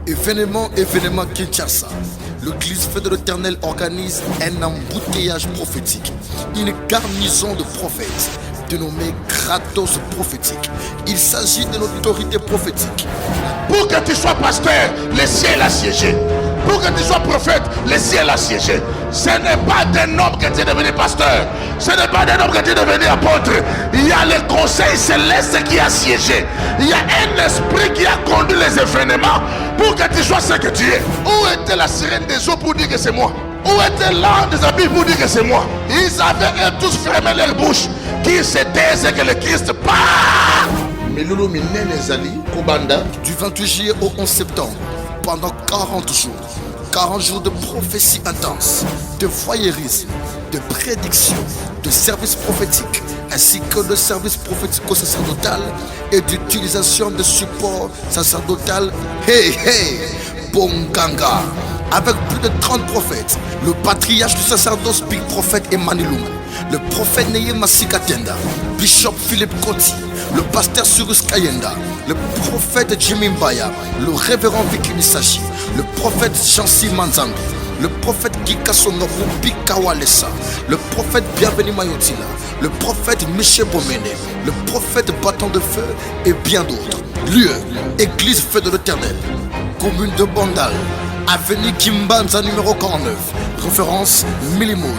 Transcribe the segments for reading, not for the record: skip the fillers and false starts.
Événement Kinshasa. L'église Feu de l'Éternel organise un embouteillage prophétique, une garnison de prophètes dénommée Kratos prophétique. Il s'agit de l'autorité prophétique. Pour que tu sois pasteur, le ciel a siégé. Pour que tu sois prophète, le ciel a siégé. Ce n'est pas d'un homme que tu es devenu pasteur. Ce n'est pas d'un homme que tu es devenu apôtre. Il y a le conseil céleste qui a siégé. Il y a un esprit qui a conduit les événements pour que tu sois ce que tu es. Où était la sirène des eaux pour dire que c'est moi? Où était l'ange des habits pour dire que c'est moi? Ils avaient tous fermé leur bouche. Qui se taisent que le Christ part. Melulu Minene Zali Kobanda. Du 28 juillet au 11 septembre, pendant 40 jours. 40 jours de prophétie intense, de voyeurisme, de prédiction, de service prophétique, ainsi que de service prophético-sacerdotal et d'utilisation de support sacerdotal. Hey, Bonganga. Avec plus de 30 prophètes, le patriarche du sacerdoce Big Prophète Emmanuel, le prophète Neye Masikatenda, Bishop Philippe Koti, le pasteur Cyrus Kayenda, le prophète Jimmy Mbaya, le révérend Vicky Nisashi, le prophète Jansi Manzango, le prophète Gika Sonobu Bikawalesa, le prophète Bienvenu Mayotila, le prophète Michel Bomene, le prophète Bâton de Feu et bien d'autres. Lieu, église Feu de l'Éternel, commune de Bandal, avenue Kimbanza numéro 49, référence Millimout.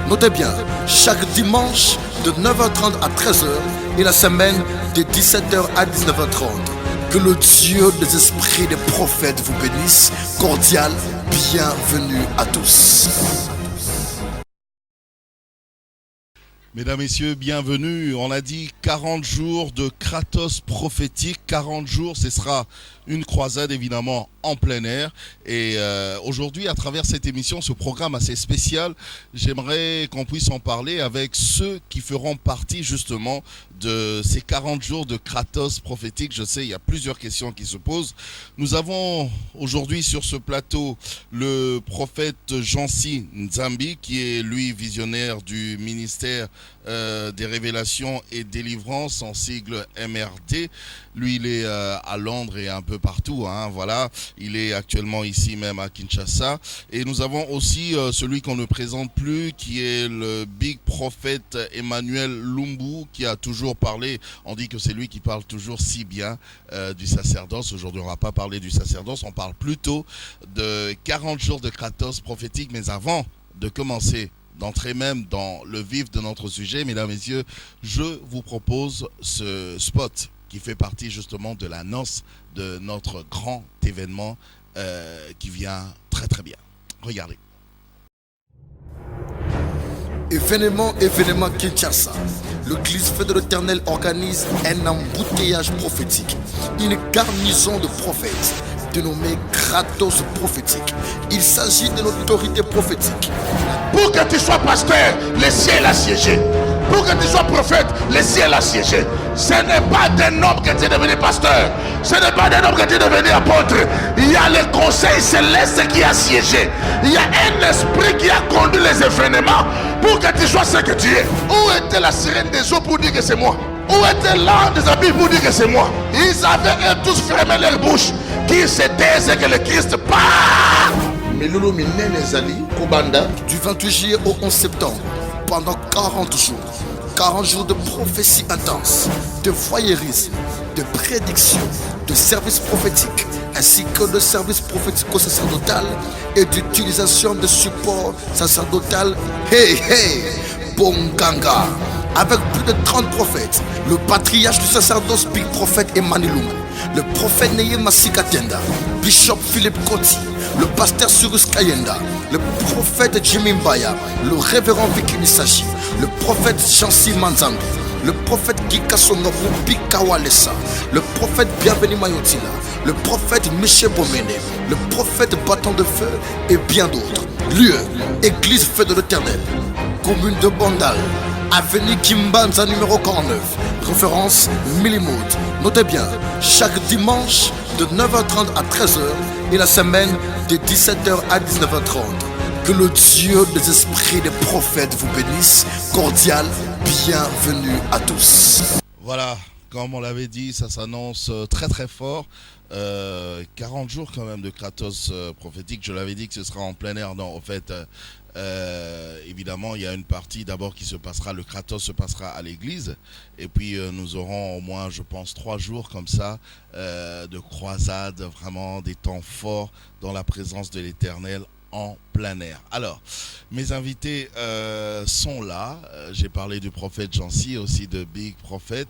Notez bien, chaque dimanche de 9h30 à 13h et la semaine de 17h à 19h30. Que le Dieu des esprits des prophètes vous bénisse. Cordial, bienvenue à tous. Mesdames, Messieurs, bienvenue. On a dit 40 jours de Kratos prophétique. 40 jours, ce sera une croisade évidemment en plein air. Et aujourd'hui, à travers cette émission, ce programme assez spécial, j'aimerais qu'on puisse en parler avec ceux qui feront partie justement de ces 40 jours de Kratos prophétique. Je sais, il y a plusieurs questions qui se posent. Nous avons aujourd'hui sur ce plateau le prophète Jansi Nzambi, qui est lui visionnaire du ministère des révélations et délivrance en sigle MRD. Lui, il est à Londres et un peu partout, hein, voilà. Il est actuellement ici même à Kinshasa. Et nous avons aussi celui qu'on ne présente plus, qui est le big prophète Emmanuel Lumbu, qui a toujours parlé, on dit que c'est lui qui parle toujours si bien du sacerdoce. Aujourd'hui, on ne va pas parler du sacerdoce, on parle plutôt de 40 jours de Kratos prophétique. Mais avant de commencer, d'entrer même dans le vif de notre sujet, mesdames et messieurs, je vous propose ce spot qui fait partie justement de la noce de notre grand événement qui vient très très bien. Regardez. Événement Kinshasa. L'église Feu de l'Éternel organise un embouteillage prophétique, une garnison de prophètes dénommée Kratos prophétique. Il s'agit de l'autorité prophétique. Pour que tu sois pasteur, le ciel a siégé. Pour que tu sois prophète, le ciel a siégé. Ce n'est pas d'un homme que tu es devenu pasteur. Ce n'est pas d'un homme que tu es devenu apôtre. Il y a le conseil céleste qui a siégé. Il y a un esprit qui a conduit les événements pour que tu sois ce que tu es. Où était la sirène des eaux pour dire que c'est moi? Où était l'ange des habits pour dire que c'est moi? Ils avaient tous fermé leur bouche. Qui se taisent que le Christ part. Melulu Minene Zali Kobanda. Du 28 juillet au 11 septembre, pendant 40 jours. 40 jours de prophétie intense, de voyeurisme, de prédiction, de service prophétique, ainsi que de service prophético-sacerdotal et d'utilisation de support sacerdotal. Hey, Bonganga. Avec plus de 30 prophètes, le patriarche du sacerdoce Big Prophète Emmanuel, le prophète Neye Masikatenda, Bishop Philippe Koti, le pasteur Cyrus Kayenda, le prophète Jimmy Mbaya, le révérend Vicky Nisashi, le prophète Jansi Manzango, le prophète Gika Sonobu Bikawalesa, le prophète Bienvenu Mayotila, le prophète Michel Bomene, le prophète Bâton de Feu et bien d'autres. Lieu, église Feu de l'Éternel, commune de Bandal, avenue Kimbanza numéro 49, référence Millimout. Notez bien, chaque dimanche de 9h30 à 13h et la semaine de 17h à 19h30. Que le Dieu des esprits des prophètes vous bénisse. Cordial, bienvenue à tous. Voilà, Comme on l'avait dit, ça s'annonce très très fort. 40 jours quand même de Kratos prophétique. Je l'avais dit que ce sera en plein air. Non, en fait, évidemment, il y a une partie d'abord qui se passera. Le Kratos se passera à l'église. Et puis nous aurons au moins, je pense, 3 jours comme ça de croisade, vraiment des temps forts dans la présence de l'Éternel en plein air. Alors, mes invités sont là. J'ai parlé du prophète Jancy, aussi de Big Prophet.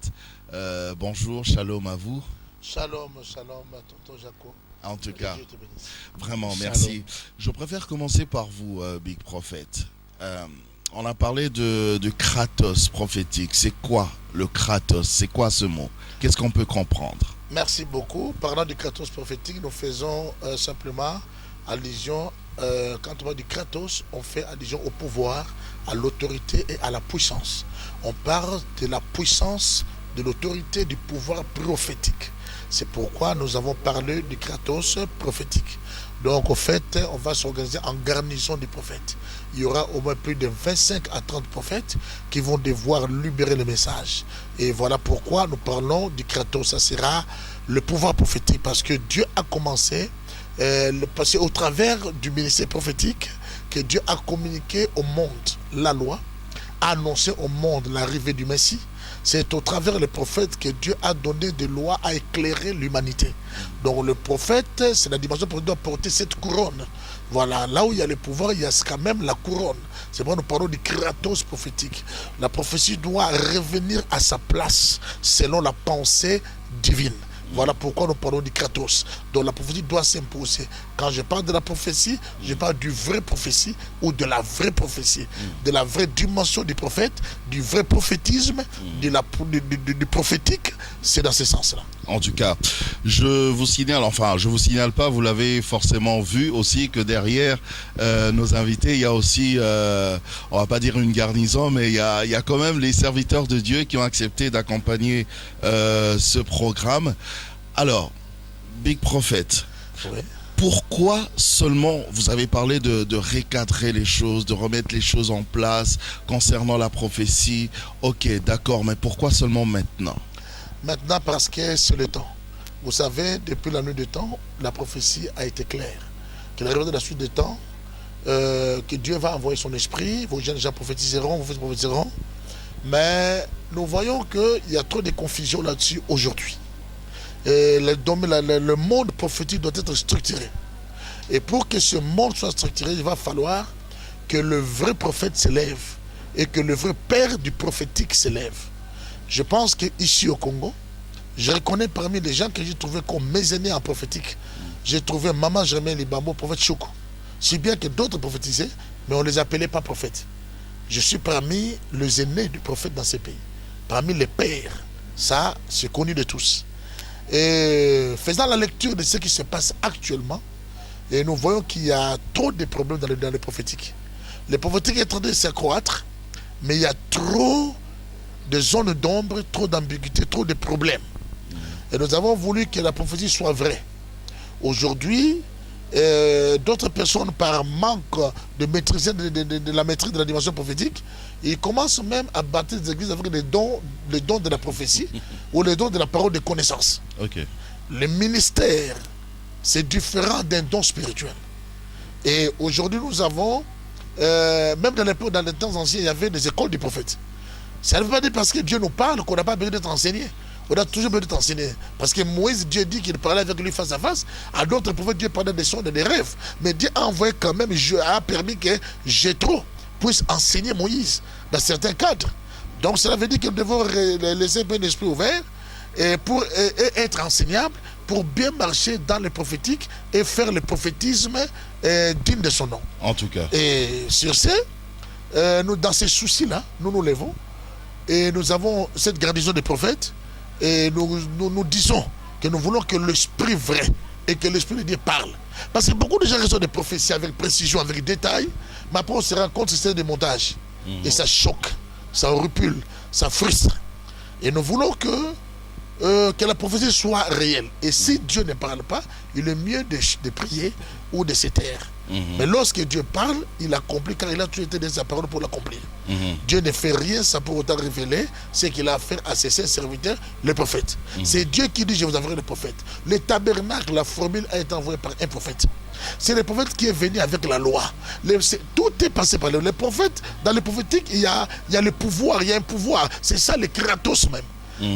Bonjour, shalom à vous. Shalom, shalom, tonton Jaco. En tout cas, Dieu te bénisse. vraiment, Shalom. merci. Je préfère commencer par vous, Big Prophet. On a parlé de Kratos prophétique. C'est quoi le Kratos? C'est quoi ce mot? Qu'est-ce qu'on peut comprendre? Merci beaucoup. Parlant du Kratos prophétique, nous faisons simplement allusion, quand on parle du Kratos, on fait allusion au pouvoir, à l'autorité et à la puissance. On parle de la puissance, de l'autorité, du pouvoir prophétique. C'est pourquoi nous avons parlé du Kratos prophétique. Donc, au fait, on va s'organiser en garnison des prophètes. Il y aura au moins plus de 25 à 30 prophètes qui vont devoir libérer le message. Et voilà pourquoi nous parlons du Kratos. Ça sera le pouvoir prophétique, parce que Dieu a commencé, parce qu'au travers du ministère prophétique, que Dieu a communiqué au monde la loi, a annoncé au monde l'arrivée du Messie. C'est au travers des prophètes que Dieu a donné des lois à éclairer l'humanité. Donc le prophète, c'est la dimension pour doit porter cette couronne. Voilà, là où il y a le pouvoir, il y a quand même la couronne. C'est pourquoi nous parlons du Kratos prophétique. La prophétie doit revenir à sa place selon la pensée divine. Voilà pourquoi nous parlons du Kratos. Donc la prophétie doit s'imposer. Quand je parle de la prophétie, je parle du vrai prophétie ou de la vraie prophétie. De la vraie dimension du prophète, du vrai prophétisme, du prophétique. C'est dans ce sens-là. En tout cas, je vous signale pas, vous l'avez forcément vu aussi, que derrière nos invités, il y a aussi, on va pas dire une garnison, mais il y a quand même les serviteurs de Dieu qui ont accepté d'accompagner ce programme. Alors, Big Prophet, Oui. pourquoi seulement, vous avez parlé de recadrer les choses, de remettre les choses en place concernant la prophétie. Ok, d'accord, mais pourquoi seulement maintenant? Maintenant, parce que c'est le temps. Vous savez, depuis la nuit du temps, la prophétie a été claire. Qu'il arrive de la suite des temps, que Dieu va envoyer son esprit, vos jeunes gens prophétiseront, vos fils prophétiseront. Mais nous voyons qu'il y a trop de confusion là-dessus aujourd'hui. Et le monde prophétique doit être structuré. Et pour que ce monde soit structuré, il va falloir que le vrai prophète s'élève et que le vrai père du prophétique s'élève. Je pense qu'ici au Congo, je reconnais parmi les gens que j'ai trouvés comme mes aînés en prophétique, j'ai trouvé Maman Germain Libambo, prophète Choukou. Si bien que d'autres prophétisaient, mais on ne les appelait pas prophètes. Je suis parmi les aînés du prophète dans ces pays. Parmi les pères. Ça, c'est connu de tous. Et faisant la lecture de ce qui se passe actuellement, et nous voyons qu'il y a trop de problèmes dans le prophétique. Le prophétique est en train de s'accroître, mais il y a trop de zones d'ombre, trop d'ambiguïté, trop de problèmes. Et nous avons voulu que la prophétie soit vraie. Aujourd'hui, d'autres personnes, par manque de maîtriser de la maîtrise de la dimension prophétique, ils commencent même à bâtir des églises avec les dons de la prophétie ou les dons de la parole de connaissance. Ok. Le ministère, c'est différent d'un don spirituel. Et aujourd'hui, nous avons, même dans les temps anciens, il y avait des écoles des prophètes. Ça ne veut pas dire parce que Dieu nous parle qu'on n'a pas besoin d'être enseigné. On a toujours besoin d'être enseigné. Parce que Moïse, Dieu dit qu'il parlait avec lui face à face. À d'autres prophètes, Dieu parlait des songes et des rêves. Mais Dieu a envoyé quand même, a permis que Jéthro puisse enseigner Moïse dans certains cadres. Donc cela veut dire que nous devons laisser un esprit ouvert et pour être enseignable, pour bien marcher dans le prophétique et faire le prophétisme digne de son nom. En tout cas. Et sur ce, nous, dans ces soucis-là, nous levons et nous avons cette garnison des prophètes et nous disons que nous voulons que l'esprit vrai et que l'esprit de Dieu parle. Parce que beaucoup de gens reçoivent des prophéties avec précision, avec détail, mais après on se rend compte que c'est des montages. Et ça choque, ça rupule, ça frustre. Et nous voulons que que la prophétie soit réelle. Et si Dieu ne parle pas, il est mieux de prier ou de se taire. Mais lorsque Dieu parle, il accomplit, car il a toujours été dans sa parole pour l'accomplir. Dieu ne fait rien sans pour autant révéler ce qu'il a fait à ses serviteurs, les prophètes. C'est Dieu qui dit: je vous enverrai le prophète. Le tabernacle, la formule a été envoyée par un prophète. C'est le prophète qui est venu avec la loi. Tout est passé par les prophètes. Dans le prophétique, il y a le pouvoir, il y a un pouvoir. C'est ça le kratos même.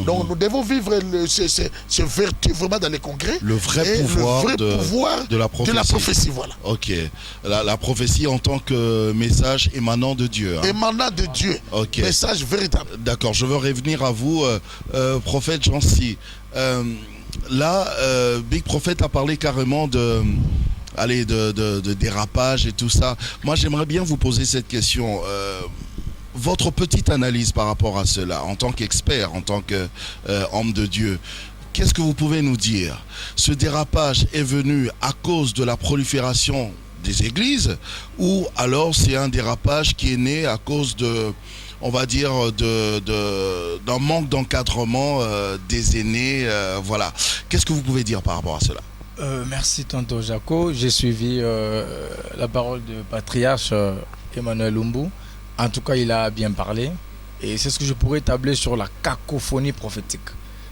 Donc nous devons vivre ce vertu vraiment dans les congrès. Le vrai pouvoir de la prophétie. Voilà. Ok. La prophétie en tant que message émanant de Dieu. Émanant de Dieu. Okay. Message véritable. D'accord, je veux revenir à vous, prophète Jancy. Big Prophet a parlé carrément de dérapage et tout ça. Moi, j'aimerais bien vous poser cette question. Votre petite analyse par rapport à cela, en tant qu'expert, en tant qu'homme de Dieu, qu'est-ce que vous pouvez nous dire? Ce dérapage est venu à cause de la prolifération des églises, ou alors c'est un dérapage qui est né à cause de, on va dire, d'un manque d'encadrement des aînés, voilà. Qu'est-ce que vous pouvez dire par rapport à cela? Merci tonton Jaco. J'ai suivi la parole du patriarche Emmanuel Lumbou. En tout cas, il a bien parlé. Et c'est ce que je pourrais établir sur la cacophonie prophétique.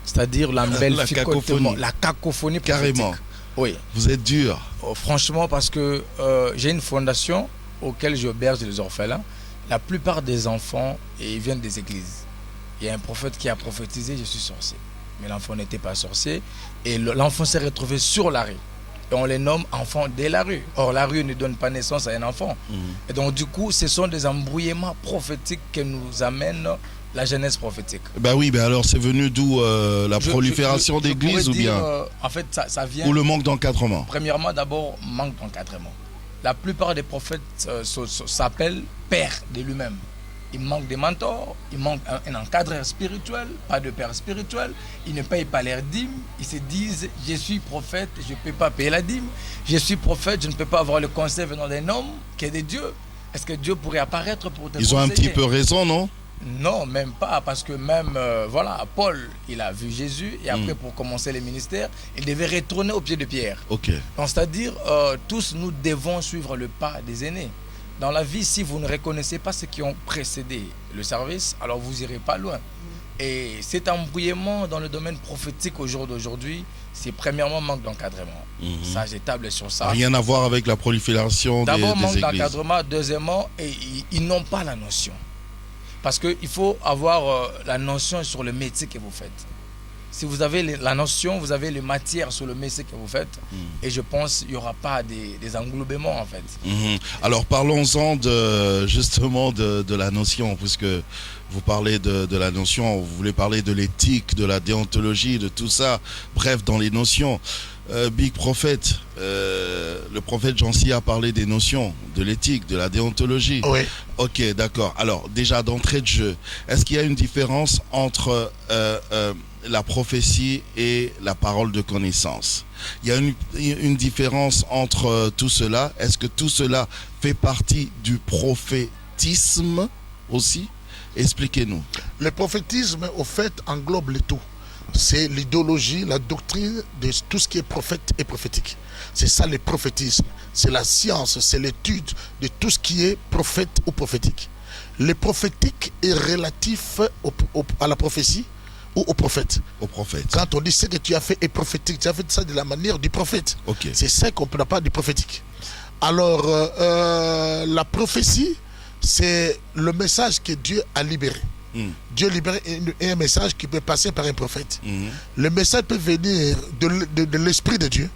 C'est-à-dire la cacophonie prophétique. Carrément. Oui. Vous êtes dur. Franchement, parce que j'ai une fondation auquel j'héberge les orphelins. La plupart des enfants ils viennent des églises. Il y a un prophète qui a prophétisé: je suis sorcier. Mais l'enfant n'était pas sorcier. Et l'enfant s'est retrouvé sur la rue. Et on les nomme enfants de la rue. Or, la rue ne donne pas naissance à un enfant. Et donc, du coup, ce sont des embrouillements prophétiques que nous amène la jeunesse prophétique. Ben oui, alors c'est venu d'où la prolifération d'églises ou bien en fait, ça vient... Ou le manque d'encadrement? Premièrement, d'abord, manque d'encadrement. La plupart des prophètes s'appellent pères de lui-même. Il manque des mentors, il manque un encadreur spirituel, pas de père spirituel. Ils ne payent pas leurs dîmes. Ils se disent: je suis prophète, je ne peux pas payer la dîme. Je suis prophète, je ne peux pas avoir le conseil venant d'un homme qui est de Dieu. Est-ce que Dieu pourrait apparaître pour te conseiller? Ils ont un petit peu raison, non? Non, même pas, parce que même, Paul, il a vu Jésus, et après, pour commencer le ministère, il devait retourner au pied de Pierre. Ok. Donc, c'est-à-dire, tous nous devons suivre le pas des aînés. Dans la vie, si vous ne reconnaissez pas ceux qui ont précédé le service, alors vous n'irez pas loin. Et cet embrouillement dans le domaine prophétique au jour d'aujourd'hui, c'est premièrement manque d'encadrement. Ça, j'étable sur ça. Rien à voir avec la prolifération des églises. D'abord, manque d'encadrement. Deuxièmement, ils n'ont pas la notion. Parce qu'il faut avoir la notion sur le métier que vous faites. Si vous avez la notion, vous avez les matières sur le métier que vous faites. Et je pense qu'il n'y aura pas des englobements en fait. Alors parlons-en justement de la notion, puisque vous parlez de la notion, vous voulez parler de l'éthique, de la déontologie, de tout ça. Bref, dans les notions. Big Prophet, le prophète Jancy a parlé des notions, de l'éthique, de la déontologie. Oui. Ok, d'accord. Alors déjà d'entrée de jeu, est-ce qu'il y a une différence entre la prophétie et la parole de connaissance? Il y a une différence entre tout cela. Est-ce que tout cela fait partie du prophétisme aussi? Expliquez-nous. Le prophétisme, au fait, englobe le tout. C'est l'idéologie, la doctrine de tout ce qui est prophète et prophétique. C'est ça le prophétisme. C'est la science, c'est l'étude de tout ce qui est prophète ou prophétique. Le prophétique est relatif à la prophétie ou au prophète. Au prophète. Quand on dit ce que tu as fait est prophétique, tu as fait ça de la manière du prophète. Okay. C'est ça qu'on ne pas du prophétique. Alors, la prophétie, c'est le message que Dieu a libéré. Dieu libère un message qui peut passer par un prophète. Le message peut venir de l'Esprit de Dieu.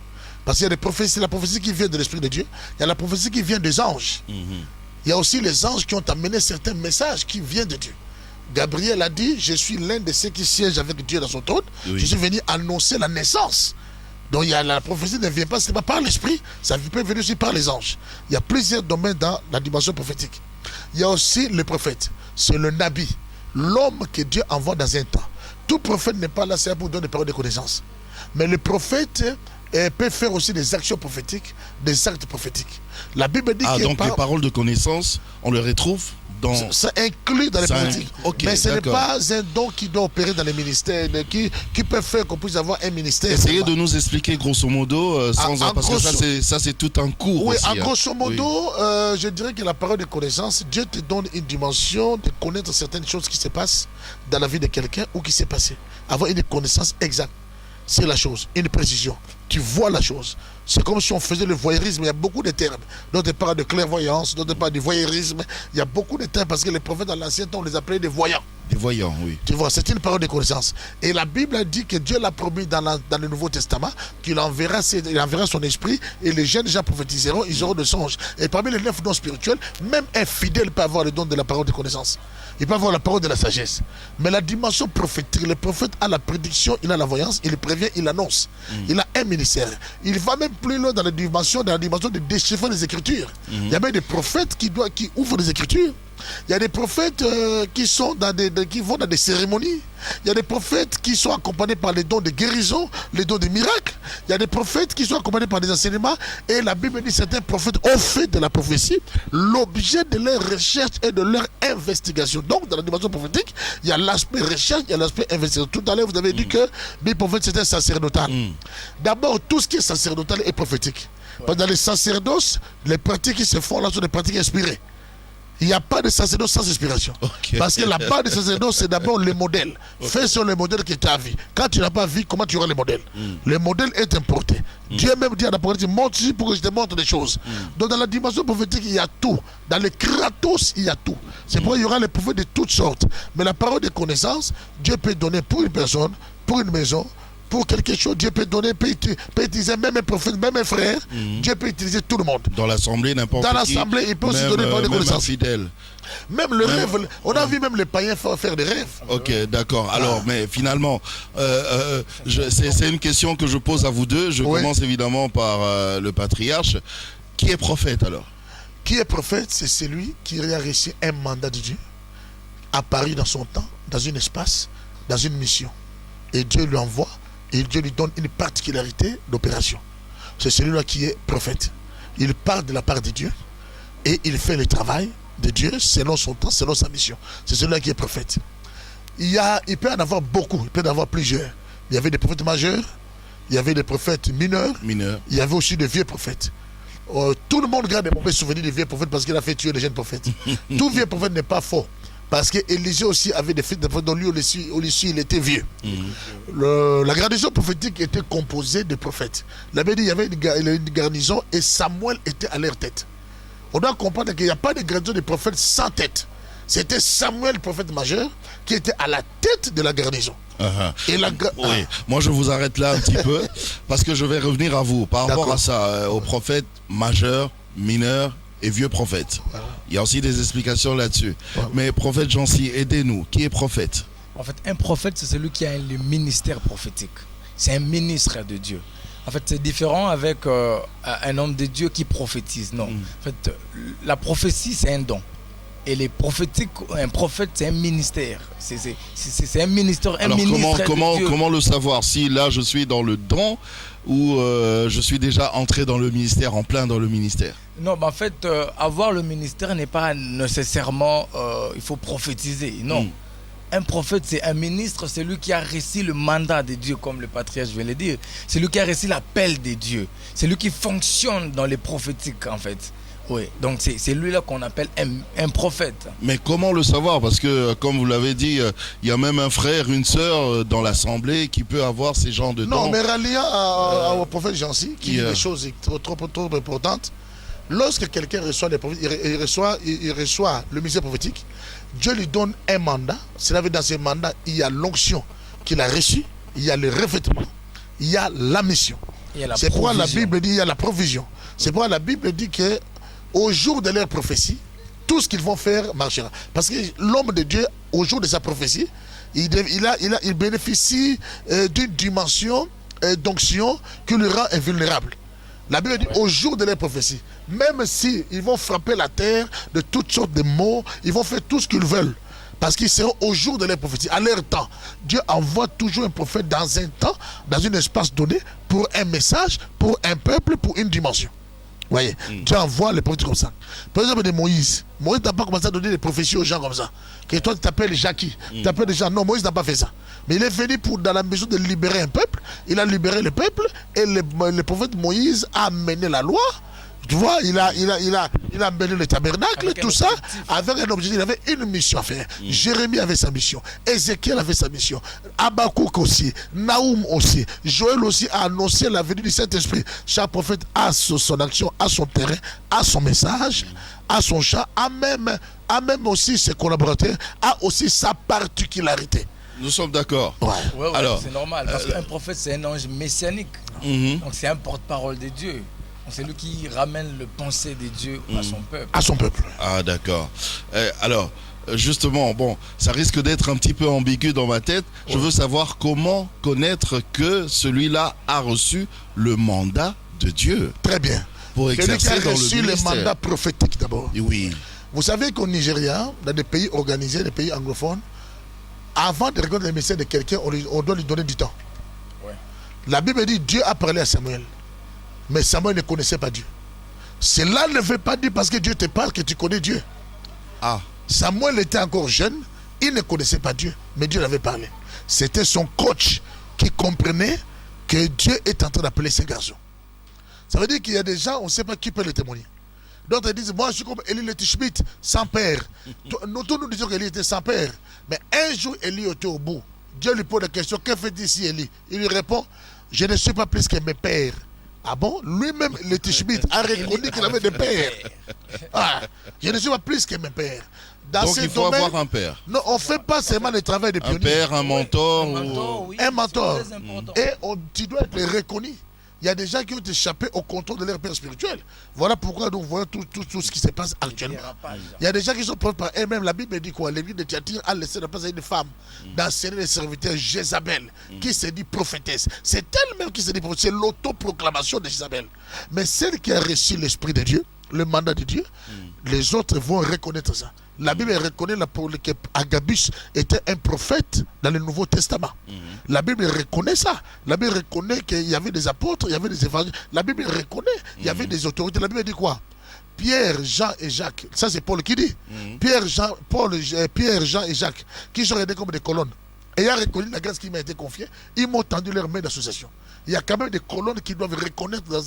Parce qu'il y a des prophéties, la prophétie qui vient de l'Esprit de Dieu. Il y a la prophétie qui vient des anges. Il y a aussi les anges qui ont amené certains messages qui viennent de Dieu. Gabriel a dit: je suis l'un de ceux qui siègent avec Dieu dans son trône. Je suis venu annoncer la naissance. Donc la prophétie ne vient pas, ce n'est pas par l'Esprit, ça peut venir aussi par les anges. Il y a plusieurs domaines dans la dimension prophétique. Il y a aussi le prophète, c'est le Nabi, l'homme que Dieu envoie dans un temps. Tout prophète n'est pas là, c'est pour donner des paroles de connaissance. Mais le prophète peut faire aussi des actions prophétiques, des actes prophétiques. La Bible dit que donc les paroles de connaissance, on les retrouve dans... Ça inclut dans les prophétiques. Okay, mais ce n'est pas un don qui doit opérer dans les ministères, qui peut faire qu'on puisse avoir un ministère. Essayez de nous expliquer grosso modo, parce que ça c'est tout un cours. Oui, aussi, en grosso modo, je dirais que la parole de connaissance, Dieu te donne une dimension de connaître certaines choses qui se passent dans la vie de quelqu'un ou qui s'est passé. Avoir une connaissance exacte. C'est la chose, une précision. Tu vois la chose. C'est comme si on faisait le voyeurisme. Il y a beaucoup de termes. D'autres parlent de clairvoyance, d'autres parlent de voyeurisme. Il y a beaucoup de termes parce que les prophètes dans l'ancien temps, on les appelait des voyants. Des voyants, oui. Tu vois, c'est une parole de connaissance. Et la Bible a dit que Dieu l'a promis dans le Nouveau Testament qu'il enverra son esprit et les jeunes gens prophétiseront, ils auront de songes. Et parmi les 9 dons spirituels, même un fidèle peut avoir le don de la parole de connaissance. Il peut avoir la parole de la sagesse. Mais la dimension prophétique, le prophète a la prédiction, il a la voyance, il prévient, il annonce. Il a un ministère. Il va même plus loin dans la dimension de déchiffrer les Écritures. Il y a même des prophètes qui ouvrent les Écritures. Il y a des prophètes qui vont dans des cérémonies. Il y a des prophètes qui sont accompagnés par les dons de guérison, les dons de miracles. Il y a des prophètes qui sont accompagnés par des enseignements. Et la Bible dit que certains prophètes ont fait de la prophétie l'objet de leur recherche et de leur investigation. Donc, dans la dimension prophétique, il y a l'aspect recherche, il y a l'aspect investigation. Tout à l'heure, vous avez dit que les prophètes, c'était sacerdotal. D'abord, tout ce qui est sacerdotal est prophétique. Parce que dans les sacerdoces, les pratiques qui se font là sont des pratiques inspirées. Il n'y a pas de sacerdoce sans inspiration. Parce que la base du sacerdoce, c'est d'abord le modèle. Fais sur le modèle que tu as vu. Quand tu n'as pas vu, comment tu auras le modèle? Le modèle est importé. Dieu même dit à l'Apocalypse, montre ici pour que je te montre des choses. Donc dans la dimension prophétique, il y a tout. Dans le kratos, il y a tout. C'est pourquoi il y aura les prophètes de toutes sortes. Mais la parole de connaissance, Dieu peut donner pour une personne, pour une maison, pour quelque chose. Dieu peut donner, peut utiliser même un prophète, même un frère. Dieu peut utiliser tout le monde. Dans l'assemblée, n'importe qui. Dans l'assemblée, il peut aussi donner par des connaissances. Fidèle. Même le rêve, on a vu même les païens faire des rêves. Ok, d'accord. Alors, mais finalement, c'est une question que je pose à vous deux. Je commence évidemment par le patriarche. Qui est prophète alors? Qui est prophète? C'est celui qui a reçu un mandat de Dieu, apparu dans son temps, dans un espace, dans une mission. Et Dieu lui envoie. Et Dieu lui donne une particularité d'opération. C'est celui-là qui est prophète. Il parle de la part de Dieu et il fait le travail de Dieu selon son temps, selon sa mission. C'est celui-là qui est prophète. Il peut en avoir beaucoup, il peut en avoir plusieurs. Il y avait des prophètes majeurs, il y avait des prophètes mineurs. Il y avait aussi des vieux prophètes. Tout le monde garde des mauvais souvenirs des vieux prophètes parce qu'il a fait tuer les jeunes prophètes. Tout vieux prophète n'est pas faux. Parce qu'Élisée aussi avait des fils de prophètes, dont lui aussi il était vieux. La garnison prophétique était composée de prophètes. La Bible dit qu'il y avait une garnison et Samuel était à leur tête. On doit comprendre qu'il n'y a pas de garnison de prophètes sans tête. C'était Samuel, le prophète majeur, qui était à la tête de la garnison. Et oui. Moi je vous arrête là un petit peu parce que je vais revenir à vous par rapport à ça, aux prophètes majeurs, mineurs et vieux prophètes. Il y a aussi des explications là-dessus. Mais prophète Jancy, aidez-nous. Qui est prophète? En fait, un prophète, c'est celui qui a le ministère prophétique. C'est un ministre de Dieu. En fait, c'est différent avec un homme de Dieu qui prophétise. Non. En fait, la prophétie, c'est un don. Et les prophétiques, un prophète, c'est un ministère. C'est un ministère, un Alors ministre de Dieu. Comment le savoir si là je suis dans le don ou je suis déjà entré dans le ministère, en plein dans le ministère? Non, en fait, avoir le ministère n'est pas nécessairement, il faut prophétiser. Non. Un prophète, c'est un ministre, c'est lui qui a reçu le mandat de Dieu, comme le patriarche vient de le dire. C'est lui qui a reçu l'appel de Dieu. C'est lui qui fonctionne dans les prophétiques, en fait. Oui, donc c'est lui-là qu'on appelle un prophète. Mais comment le savoir? Parce que, comme vous l'avez dit, il y a même un frère, une sœur dans l'assemblée qui peut avoir ces genres de dons. Non, mais reliant au prophète Jancy, qui dit des choses trop importantes. Lorsque quelqu'un reçoit des prophètes, il reçoit le ministère prophétique, Dieu lui donne un mandat. Cela veut dire dans ce mandat, il y a l'onction qu'il a reçue, il y a le revêtement, il y a la mission. C'est pourquoi la Bible dit il y a la provision. C'est pourquoi la Bible dit que au jour de leur prophétie, tout ce qu'ils vont faire marchera. Parce que l'homme de Dieu, au jour de sa prophétie, il bénéficie d'une dimension d'onction qui le rend invulnérable. La Bible dit au jour de leur prophétie, même si ils vont frapper la terre de toutes sortes de maux, ils vont faire tout ce qu'ils veulent. Parce qu'ils seront au jour de leur prophétie, à leur temps. Dieu envoie toujours un prophète dans un temps, dans un espace donné, pour un message, pour un peuple, pour une dimension. Vous voyez, Dieu envoie les prophètes comme ça. Par exemple, de Moïse. Moïse n'a pas commencé à donner des prophéties aux gens comme ça. Que toi, tu t'appelles Jackie, tu t'appelles des gens. Non, Moïse n'a pas fait ça. Mais il est venu pour, dans la maison de libérer un peuple. Il a libéré le peuple et le prophète Moïse a amené la loi. Tu vois, il a amené le tabernacle, avec tout ça, avec un objectif. Il avait une mission à faire. Jérémie avait sa mission. Ézéchiel avait sa mission. Habakkuk aussi. Naoum aussi. Joël aussi a annoncé la venue du Saint-Esprit. Chaque prophète a son action, a son terrain, a son message, a son chant, a même aussi ses collaborateurs, a aussi sa particularité. Nous sommes d'accord. Ouais, alors, c'est normal. Parce qu'un prophète, c'est un ange messianique. Donc c'est un porte-parole de Dieu. C'est lui qui ramène le pensée de Dieu à son peuple. À son peuple. Ah d'accord. Alors, justement, bon, ça risque d'être un petit peu ambigu dans ma tête. Je veux savoir comment connaître que celui-là a reçu le mandat de Dieu. Très bien. Pour exercer celui qui a dans reçu le mandat prophétique d'abord. Oui. Vous savez qu'au Nigeria, dans des pays organisés, des pays anglophones, avant de reconnaître le message de quelqu'un, on doit lui donner du temps. Ouais. La Bible dit Dieu a parlé à Samuel. Mais Samuel ne connaissait pas Dieu. Cela ne veut pas dire parce que Dieu te parle que tu connais Dieu. Ah. Samuel était encore jeune, il ne connaissait pas Dieu, mais Dieu l'avait parlé. C'était son coach qui comprenait que Dieu est en train d'appeler ces garçons. Ça veut dire qu'il y a des gens, on ne sait pas qui peut le témoigner. D'autres disent, moi je suis comme Élie le Tishbite, sans père. Nous tous nous disons qu'Élie était sans père. Mais un jour, Élie était au bout. Dieu lui pose la question, que fait ici Élie? Il lui répond, je ne suis pas plus que mes pères. Ah bon? Lui-même, le Tishbite, a reconnu qu'il avait des pères. Ah, je ne suis pas plus que mes pères. Dans donc il faut avoir un père. Non, on ne fait pas seulement le travail de pionnier. Un père, un mentor. Un mentor. Et tu dois être reconnu. Il y a des gens qui ont échappé au contrôle de leur père spirituel. Voilà pourquoi nous voyons tout ce qui se passe actuellement. Il y a des gens qui sont propres par eux-mêmes. La Bible dit quoi? L'église de Thyatire a laissé la place à une femme d'enseigner les serviteurs, Jézabel, qui se dit prophétesse. C'est elle-même qui se dit prophétesse. C'est l'autoproclamation de Jézabel. Mais celle qui a reçu l'Esprit de Dieu, le mandat de Dieu, les autres vont reconnaître ça. La Bible reconnaît qu'Agabus était un prophète dans le Nouveau Testament. La Bible reconnaît ça. La Bible reconnaît qu'il y avait des apôtres, il y avait des évangélistes. La Bible reconnaît qu'il y avait des autorités. La Bible dit quoi? Pierre, Jean et Jacques. Ça, c'est Paul qui dit. Pierre, Jean et Jacques, qui sont aidés comme des colonnes. Ayant reconnu la grâce qui m'a été confiée, ils m'ont tendu leurs mains d'association. Il y a quand même des colonnes qui doivent reconnaître dans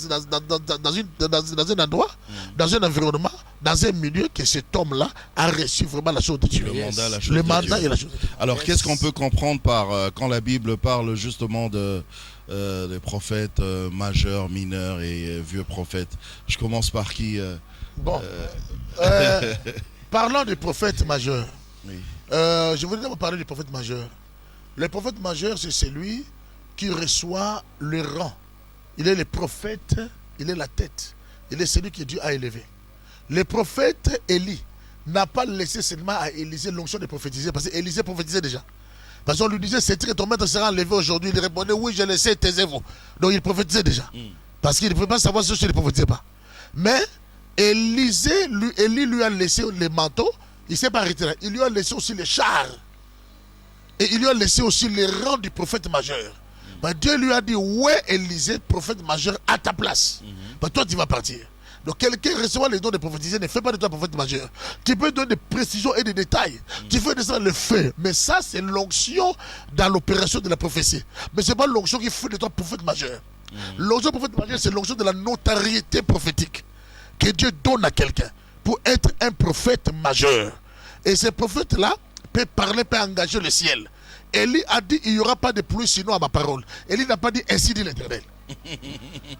un endroit, dans un environnement, dans un milieu, que cet homme-là a reçu vraiment la chose de Dieu. Le mandat et la chose de Dieu. Alors, qu'est-ce qu'on peut comprendre par quand la Bible parle justement des prophètes majeurs, mineurs et vieux prophètes? Je commence par qui Parlons des prophètes majeurs. Oui. Je voudrais vous parler des prophètes majeurs. Le prophète majeur, c'est celui qui reçoit le rang. Il est le prophète, il est la tête. Il est celui que Dieu a élevé. Le prophète Élie n'a pas laissé seulement à Élisée l'onction de prophétiser, parce qu'Élisée prophétisait déjà. Parce qu'on lui disait, c'est que ton maître sera enlevé aujourd'hui. Il répondait, oui, je le sais, taisez-vous. Donc il prophétisait déjà. Parce qu'il ne pouvait pas savoir si il ne prophétisait pas. Mais Élie lui a laissé les manteaux, il ne s'est pas arrêté là. Il lui a laissé aussi les chars. Et il lui a laissé aussi les rangs du prophète majeur. Mais Dieu lui a dit, ouais, Élisée, prophète majeur, à ta place. Mais toi, tu vas partir. Donc, quelqu'un recevant les dons de prophétiser ne fait pas de toi prophète majeur. Tu peux donner des précisions et des détails. Tu fais de ça le fait. Mais ça, c'est l'onction dans l'opération de la prophétie. Mais ce n'est pas l'onction qui fait de toi prophète majeur. L'onction prophète majeur, c'est l'onction de la notariété prophétique que Dieu donne à quelqu'un pour être un prophète majeur. Et ce prophète-là peut parler, peut engager le ciel. Élie a dit, il n'y aura pas de pluie sinon à ma parole. Élie n'a pas dit, ainsi dit l'Éternel.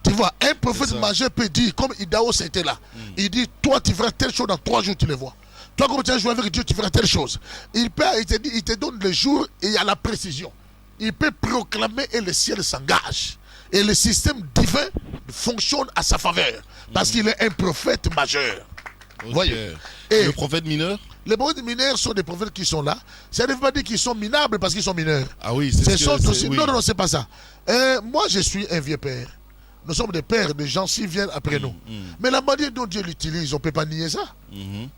Tu vois, un prophète majeur peut dire, comme Idaos était là, il dit, toi tu feras telle chose dans 3 jours, tu le vois. Toi, comme tu as joué avec Dieu, tu feras telle chose. Il te donne le jour et il y a la précision. Il peut proclamer et le ciel s'engage. Et le système divin fonctionne à sa faveur. Parce qu'il est un prophète majeur. Okay. Voyez. Et le prophète mineur? Les prophètes mineurs sont des prophètes qui sont là. Ça ne veut pas dire qu'ils sont minables parce qu'ils sont mineurs. Ah oui, c'est aussi. oui. Non, c'est pas ça. Moi, je suis un vieux père. nous sommes des pères, des gens qui viennent après nous. Mais la manière dont Dieu l'utilise, on ne peut pas nier ça.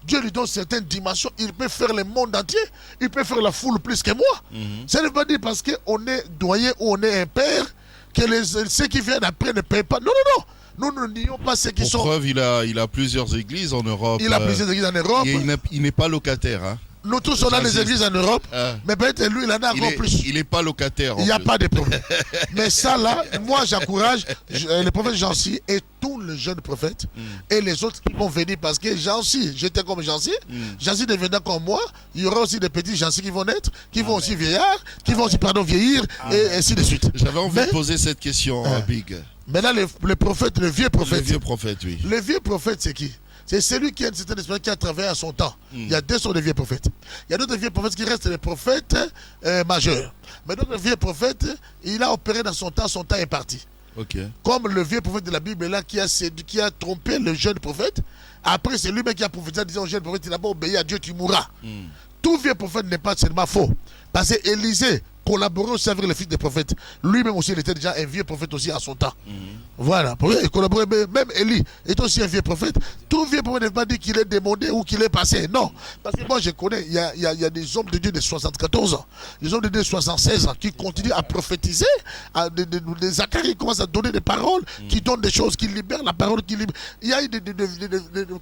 Dieu lui donne certaines dimensions, il peut faire le monde entier, il peut faire la foule plus que moi. Ça ne veut pas dire parce qu'on est doyen ou on est un père que ceux qui viennent après ne paient pas. Non, non, non. Nous ne nions pas ceux qui sont... Pour preuve, il a plusieurs églises en Europe. Il a plusieurs églises en Europe. Il n'est pas locataire. Hein. Nous tous, on a des églises en Europe, mais peut-être lui, il en a encore plus. Il n'est pas locataire. Il n'y a pas de problème. Mais ça, là, moi, j'encourage le prophète Jean-Cy et tous les jeunes prophètes et les autres qui vont venir parce que Jean-Cy, j'étais comme Jean-Cy. Jean-Cy devenant comme moi, il y aura aussi des petits Jean-Cy qui vont naître, qui vont aussi vieillir, qui vont aussi, vieillir, et ainsi de suite. J'avais envie de poser cette question, Big. Maintenant, le prophète, le vieux prophète. Le vieux prophète, oui. Le vieux prophète, c'est qui? C'est celui qui a une certaine expérience, qui a travaillé à son temps. Il y a deux sortes de vieux prophètes. Il y a d'autres vieux prophètes qui restent les prophètes majeurs. Mais d'autres vieux prophètes, il a opéré dans son temps est parti. Okay. Comme le vieux prophète de la Bible là qui a trompé le jeune prophète. Après, c'est lui-même qui a prophétisé en disant au jeune prophète, il n'a pas obéi à Dieu, tu mourras. Tout vieux prophète n'est pas seulement faux. Parce que Élisée collaborait aussi avec le fils des prophètes. Lui-même aussi, il était déjà un vieux prophète aussi à son temps. Voilà. Il collaborait, même Élie est aussi un vieux prophète. Tout vieux prophète ne veut pas dire qu'il est démodé ou qu'il est passé. Non. Parce que moi, je connais, il y a des hommes de Dieu de 74 ans, des hommes de Dieu de 76 ans qui continuent à prophétiser. Des Zacharie commencent à donner des paroles, qui donnent des choses, qui libèrent la parole, qui libèrent. Il y a eu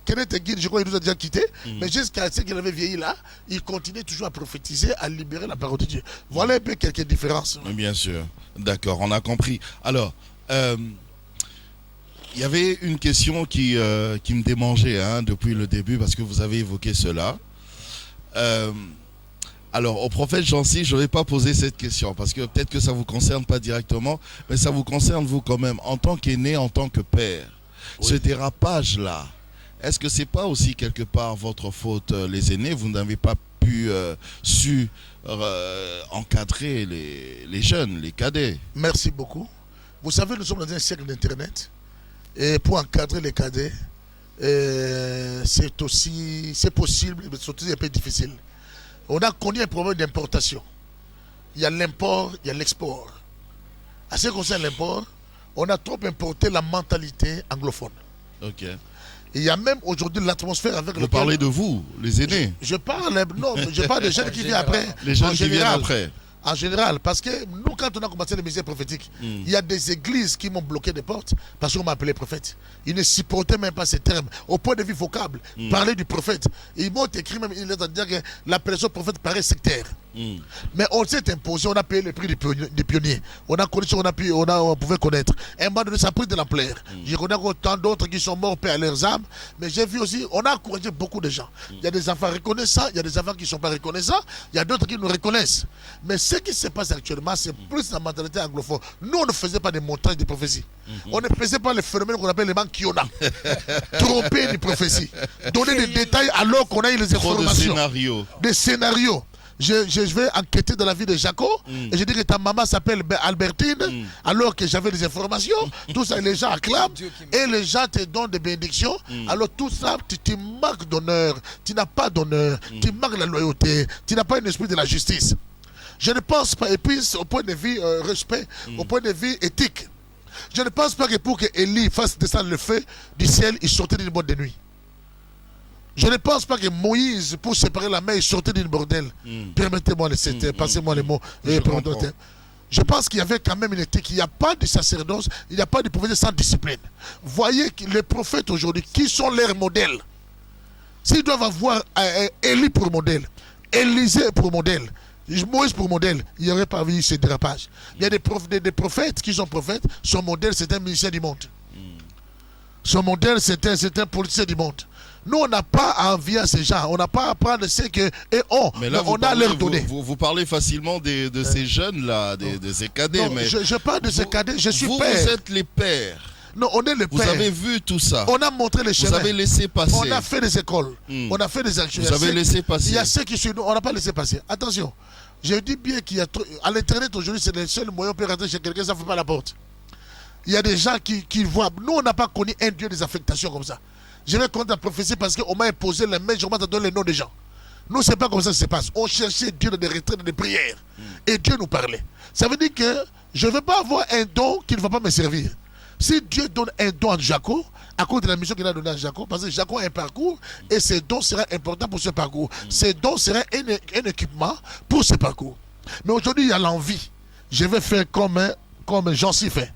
Kenneth Guide, je crois qu'il nous a déjà quittés, mais jusqu'à ce qu'il avait vieilli là, il continuait toujours à prophétiser, à libérer la parole de Dieu. Voilà un peu quelques différences. Bien sûr. D'accord, on a compris. Alors, il y avait une question qui me démangeait depuis le début parce que vous avez évoqué cela. Alors, au prophète Jean-Cy, je ne vais pas poser cette question parce que peut-être que ça ne vous concerne pas directement, mais ça vous concerne vous quand même, en tant qu'aîné, en tant que père. Oui. Ce dérapage-là, est-ce que ce n'est pas aussi quelque part votre faute, les aînés? Vous n'avez pas pu encadrer les jeunes, les cadets. Merci beaucoup. Vous savez, nous sommes dans un siècle d'Internet. Et pour encadrer les cadets, c'est possible, mais c'est aussi un peu difficile. On a connu un problème d'importation. Il y a l'import, il y a l'export. À ce qui concerne l'import, on a trop importé la mentalité anglophone. Ok. Il y a même aujourd'hui l'atmosphère avec Vous parlez de vous, les aînés. Je parle des jeunes qui viennent après. Les jeunes qui viennent après. En général, parce que nous, quand on a commencé les messages prophétiques, il y a des églises qui m'ont bloqué des portes parce qu'on m'a appelé prophète. Ils ne supportaient même pas ces termes. Au point de vue vocable, parler du prophète. Ils m'ont écrit même, ils ont dit que l'appellation prophète paraît sectaire. Mais on s'est imposé, on a payé le prix des pionniers. On a connu ce on pouvait connaître. Un moment donné, ça a pris de l'ampleur. Je connais autant d'autres qui sont morts, paix à leurs âmes. Mais j'ai vu aussi, on a encouragé beaucoup de gens. Il y a des enfants reconnaissants, il y a des enfants qui ne sont pas reconnaissants, il y a d'autres qui nous reconnaissent. Mais ce qui se passe actuellement, c'est plus la mentalité anglophone. Nous, on ne faisait pas des montages de prophéties. On ne faisait pas les phénomènes qu'on appelle les mankiona. Tromper des prophéties. Donner des détails alors qu'on a eu les informations. Des scénarios. Je vais enquêter dans la vie de Jaco et je dis que ta maman s'appelle Albertine alors que j'avais des informations. Tout ça, les gens acclament et les gens te donnent des bénédictions. Alors tout ça, tu manques d'honneur. Tu n'as pas d'honneur. Tu manques de la loyauté. Tu n'as pas un esprit de la justice. Je ne pense pas, et puis au point de vue respect, au point de vue éthique, je ne pense pas que pour que Élie fasse descendre le feu du ciel, il sortait d'une boîte de nuit. Je ne pense pas que Moïse, pour séparer la mer, il sortait d'une bordel. Permettez-moi de citer, passez-moi les mots. Je pense qu'il y avait quand même une éthique. Il n'y a pas de sacerdoce, il n'y a pas de prophète sans discipline. Voyez les prophètes aujourd'hui, qui sont leurs modèles? S'ils doivent avoir Élie pour modèle, Élisée pour modèle, Moïse pour modèle, il n'y aurait pas eu ce dérapage. Il y a des prophètes qui sont prophètes, son modèle c'est un ministère du monde. Son modèle c'est un politicien du monde. Nous, on n'a pas à envier à ces gens. On n'a pas à prendre ce que mais là, on a leur donné. Vous parlez facilement de ces jeunes-là, de ces cadets. Non, mais je parle de ces cadets, je suis père. Vous êtes les pères. Non, on est les pères. Vous avez vu tout ça. On a montré les chemins. Vous avez laissé passer. On a fait des écoles. On a fait des actions. Vous avez laissé passer. Il y a ceux qui sont... On n'a pas laissé passer. Attention. Je dis bien qu'il y a... À l'Internet, aujourd'hui, c'est le seul moyen pour rentrer chez quelqu'un, ça ne fait pas la porte. Il y a des gens qui voient... Nous, on n'a pas connu un Dieu des affectations comme ça. Je vais compter la prophétie parce qu'on m'a imposé les mains, je m'a donné les noms des gens. Nous, c'est pas comme ça que ça se passe. On cherchait Dieu dans des retraites, dans des prières. Et Dieu nous parlait. Ça veut dire que je ne veux pas avoir un don qui ne va pas me servir. Si Dieu donne un don à Jaco, à cause de la mission qu'il a donnée à Jaco, parce que Jaco a un parcours et ses dons seraient importants pour ce parcours. Ces dons seraient un équipement pour ce parcours. Mais aujourd'hui, il y a l'envie. Je vais faire comme Jancy fait.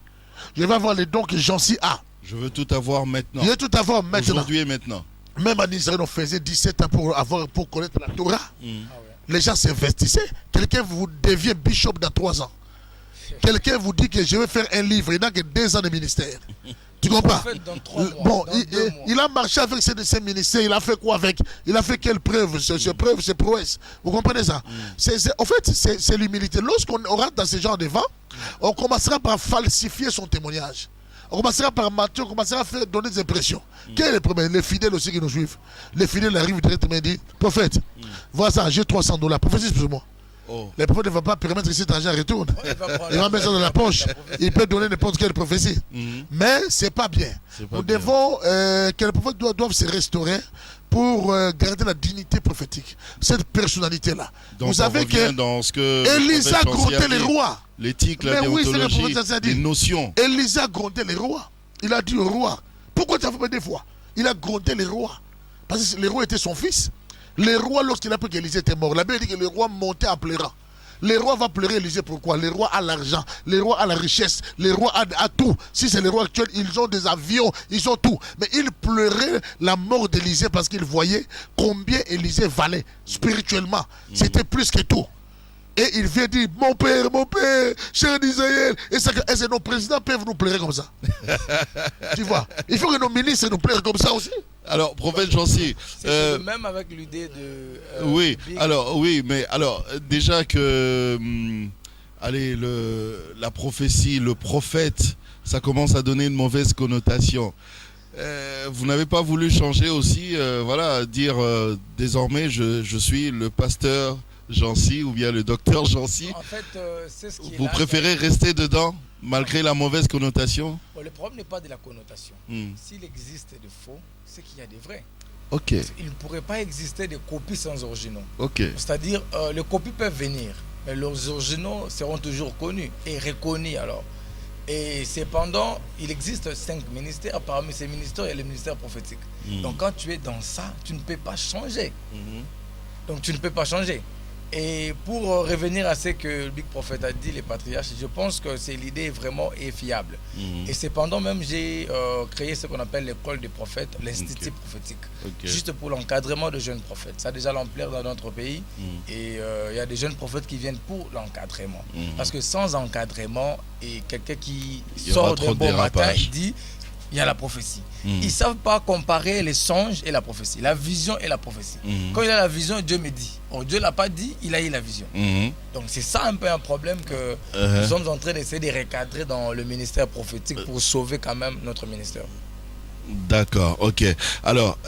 Je vais avoir les dons que Jancy a. Je veux tout avoir maintenant. Je veux tout avoir maintenant. Aujourd'hui et maintenant. Même en Israël, on faisait 17 ans pour connaître la Torah. Les gens s'investissaient. Quelqu'un vous devient bishop dans 3 ans. Quelqu'un vous dit que je vais faire un livre. Il n'a que 2 ans de ministère. Tu comprends? Bon, il a marché avec ces ministères. Il a fait quoi avec? Il a fait quelle preuve? Ces preuves, ces prouesses. Vous comprenez ça? En fait, c'est l'humilité. Lorsqu'on aura dans ce genre de vent, on commencera par falsifier son témoignage. On commencera par mentir, on commencera à donner des impressions. Quel est le problème? Les fidèles aussi qui nous suivent. Les fidèles arrivent directement et disent, prophète, voilà ça, j'ai $300. Prophétise pour moi. Le prophète ne va pas permettre que cet argent retourne. Il va mettre ça dans la poche. Il peut donner n'importe quelle prophétie. Mais ce n'est pas bien. Nous devons que les prophètes doivent se restaurer pour garder la dignité prophétique. Cette personnalité-là. Donc, vous savez que Élisa grondait les rois. L'éthique, la déontologie, les notions. Élisa grondait les rois. Il a dit au roi, pourquoi tu as fait des fois? Il a grondé les rois. Parce que les rois étaient son fils. Les rois, lorsqu'il a appris qu'Élisée était mort, la Bible dit que le roi montait en pleurant. Les rois vont pleurer Élisée, pourquoi? Les rois ont l'argent, les rois ont la richesse, les rois ont tout. Si c'est les rois actuels, ils ont des avions, ils ont tout. Mais ils pleuraient la mort d'Élisée parce qu'ils voyaient combien Élisée valait spirituellement. C'était plus que tout. Et il vient dire, mon père, cher d'Israël. Est-ce que nos présidents peuvent nous pleurer comme ça? Tu vois? Il faut que nos ministres nous pleurent comme ça aussi. Alors, prophète Jancy, même avec l'idée de... oui, alors, oui, mais alors, déjà que, la prophétie, le prophète, ça commence à donner une mauvaise connotation. Vous n'avez pas voulu changer aussi, voilà, dire désormais je suis le pasteur Jancy ou bien le docteur Jancy. En fait, c'est ce qui est Vous là, préférez rester dedans malgré la mauvaise connotation? Bon, le problème n'est pas de la connotation. S'il existe des faux, c'est qu'il y a des vrais. Ok. Il ne pourrait pas exister des copies sans originaux. Ok. C'est-à-dire, les copies peuvent venir, mais leurs originaux seront toujours connus et reconnus alors. Et cependant, il existe 5 ministères. Parmi ces ministères, il y a le ministère prophétique. Donc quand tu es dans ça, tu ne peux pas changer. Donc tu ne peux pas changer. Et pour revenir à ce que le Big Prophet a dit, les patriarches, je pense que c'est l'idée vraiment est fiable. Et cependant même, j'ai créé ce qu'on appelle l'école des prophètes, l'institut prophétique, juste pour l'encadrement de jeunes prophètes. Ça a déjà l'ampleur dans notre pays et il y a des jeunes prophètes qui viennent pour l'encadrement. Parce que sans encadrement, et quelqu'un qui sort d'un bon matin, il dit, il y a la prophétie. Ils ne savent pas comparer les songes et la prophétie, la vision et la prophétie. Quand il a la vision, Dieu me dit. Or, Dieu ne l'a pas dit, il a eu la vision. Donc c'est ça un peu un problème que nous sommes en train d'essayer de recadrer dans le ministère prophétique pour sauver quand même notre ministère. D'accord, ok. Alors,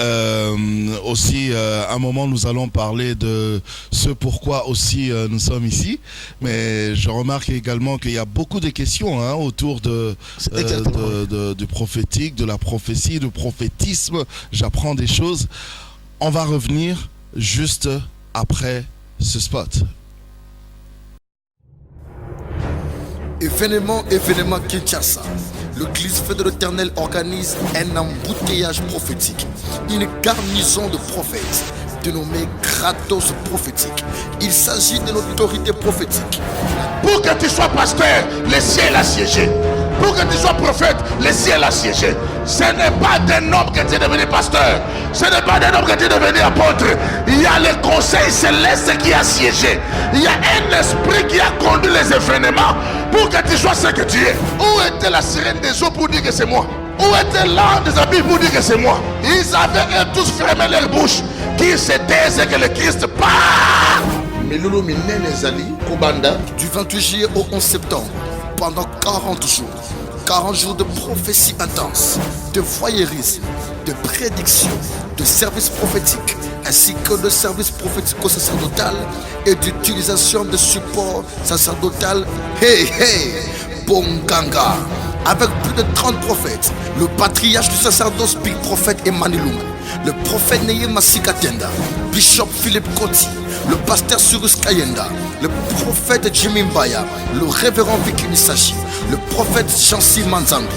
aussi, à un moment, nous allons parler de ce pourquoi aussi nous sommes ici. Mais je remarque également qu'il y a beaucoup de questions autour du prophétique, de la prophétie, du prophétisme. J'apprends des choses. On va revenir juste après ce spot. Événement Kinshasa. L'église Feu de l'Éternel organise un embouteillage prophétique. Une garnison de prophètes dénommée Kratos prophétique. Il s'agit de l'autorité prophétique. Pour que tu sois pasteur, le ciel a siégé. Pour que tu sois prophète, le ciel a siégé. Ce n'est pas d'un homme que tu es devenu pasteur. Ce n'est pas d'un homme que tu es devenu apôtre. Il y a le conseil céleste qui a siégé. Il y a un esprit qui a conduit les événements pour que tu sois ce que tu es. Où était la sirène des eaux pour dire que c'est moi? Où était l'âme des habits pour dire que c'est moi? Ils avaient tous fermé leur bouche. Qui se taisent que le Christ part. Melulu Minene Zali Kobanda du 28 juillet au 11 septembre pendant 40 jours. 40 jours de prophétie intense, de voyeurisme, de prédiction, de service prophétique, ainsi que de service prophético-sacerdotal et d'utilisation de support sacerdotal. Hey, Bonganga. Avec plus de 30 prophètes, le patriarche du sacerdoce Big Prophet Emmanuel, le prophète Neye Masikatenda, Bishop Philippe Koti, le pasteur Cyrus Kayenda, le prophète Jimmy Mbaya, le révérend Vicky Misashi, le prophète Jancy Manzambi,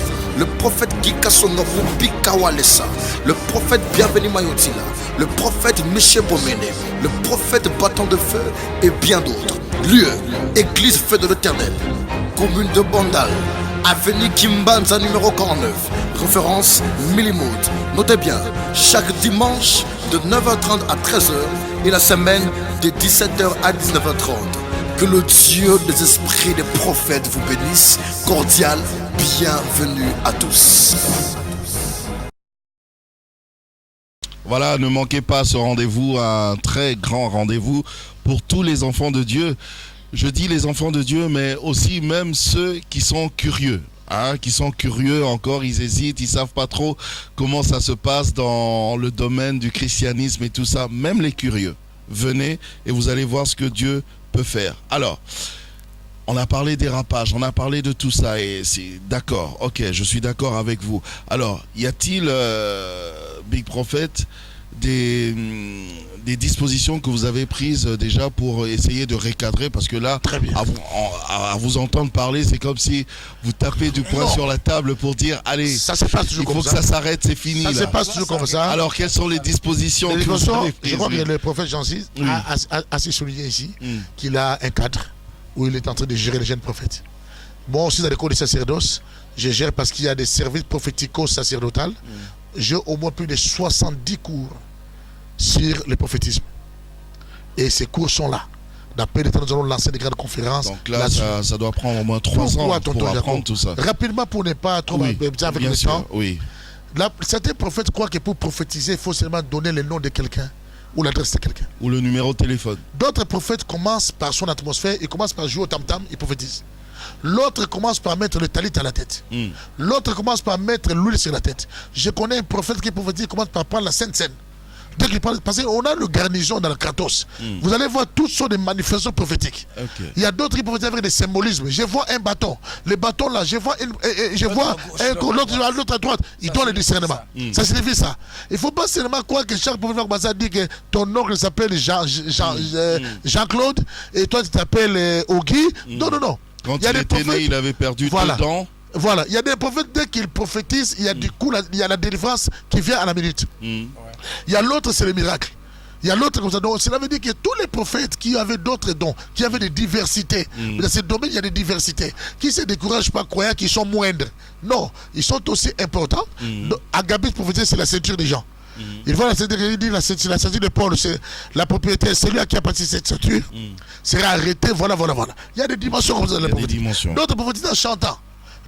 le prophète Gikasonga Pikawalesa, le prophète Bienvenu Mayotila, le prophète Michel Bomene, le prophète Bâton de Feu et bien d'autres. Lieu, église Feu de l'Éternel, commune de Bandal, avenue Kimbanza numéro 49, référence Millimout. Notez bien, chaque dimanche de 9h30 à 13h et la semaine de 17h à 19h30. Que le Dieu des esprits des prophètes vous bénisse. Cordial, bienvenue à tous. Voilà, ne manquez pas ce rendez-vous, un très grand rendez-vous pour tous les enfants de Dieu. Je dis les enfants de Dieu, mais aussi même ceux qui sont curieux. Qui sont curieux encore, ils hésitent, ils savent pas trop comment ça se passe dans le domaine du christianisme et tout ça. Même les curieux, venez et vous allez voir ce que Dieu peut faire. Alors, on a parlé des rapages, on a parlé de tout ça et c'est d'accord, ok, je suis d'accord avec vous. Alors, y a-t-il, Big Prophet, des dispositions que vous avez prises déjà pour essayer de recadrer, parce que là, à vous entendre parler, c'est comme si vous tapez du poing sur la table pour dire, allez, ça se passe toujours il faut que ça s'arrête, c'est fini. Ça se passe toujours comme ça. Alors, quelles sont les dispositions que vous avez prises? Je crois que le prophète Jean-6 a assez souligné ici qu'il a un cadre où il est en train de gérer les jeunes prophètes. Moi aussi, dans les cours de sacerdoce, je gère parce qu'il y a des services prophético-sacerdotales. J'ai au moins plus de 70 cours sur le prophétisme. Et ces cours sont là. D'après les temps, nous allons lancer des grandes conférences. Donc là, ça doit prendre au moins 3 ans pour apprendre tout ça. Rapidement, pour ne pas trop avec le temps. Oui. Certains prophètes croient que pour prophétiser, il faut seulement donner le nom de quelqu'un ou l'adresse de quelqu'un. Ou le numéro de téléphone. D'autres prophètes commencent par son atmosphère, ils commencent par jouer au tam-tam, ils prophétisent. L'autre commence par mettre le talit à la tête. L'autre commence par mettre l'huile sur la tête. Je connais un prophète qui prophétise, commence par prendre la Sainte Seine. Parce qu'on a le garnison dans le Kratos. Vous allez voir toutes sortes de manifestations prophétiques. Il y a d'autres qui prophétisent avec des symbolismes. Je vois un bâton. Le bâton là, je vois l'autre à droite. Il donne le discernement. Ça signifie ça. Il ne faut pas seulement croire que chaque prophète commence à dire que ton oncle s'appelle Jean-Claude et toi tu t'appelles Ogui. Non. Quand il était né, il avait perdu 2 dents. Voilà, il y a des prophètes, dès qu'ils prophétisent, il y a du coup, il y a la délivrance qui vient à la minute. Il y a l'autre, c'est le miracle. Il y a l'autre comme ça. Donc, cela veut dire que tous les prophètes qui avaient d'autres dons, qui avaient des diversités, dans ce domaine, il y a des diversités, qui ne se découragent pas, croyant qu'ils sont moindres. Non, ils sont aussi importants. Agabus prophétise, c'est la ceinture des gens. Il voit la ceinture, il dit la ceinture de Paul, c'est la propriété, celui qui a parti cette ceinture sera arrêté. Voilà. Il y a des dimensions comme ça dans les prophéties. D'autres prophétisent en chantant.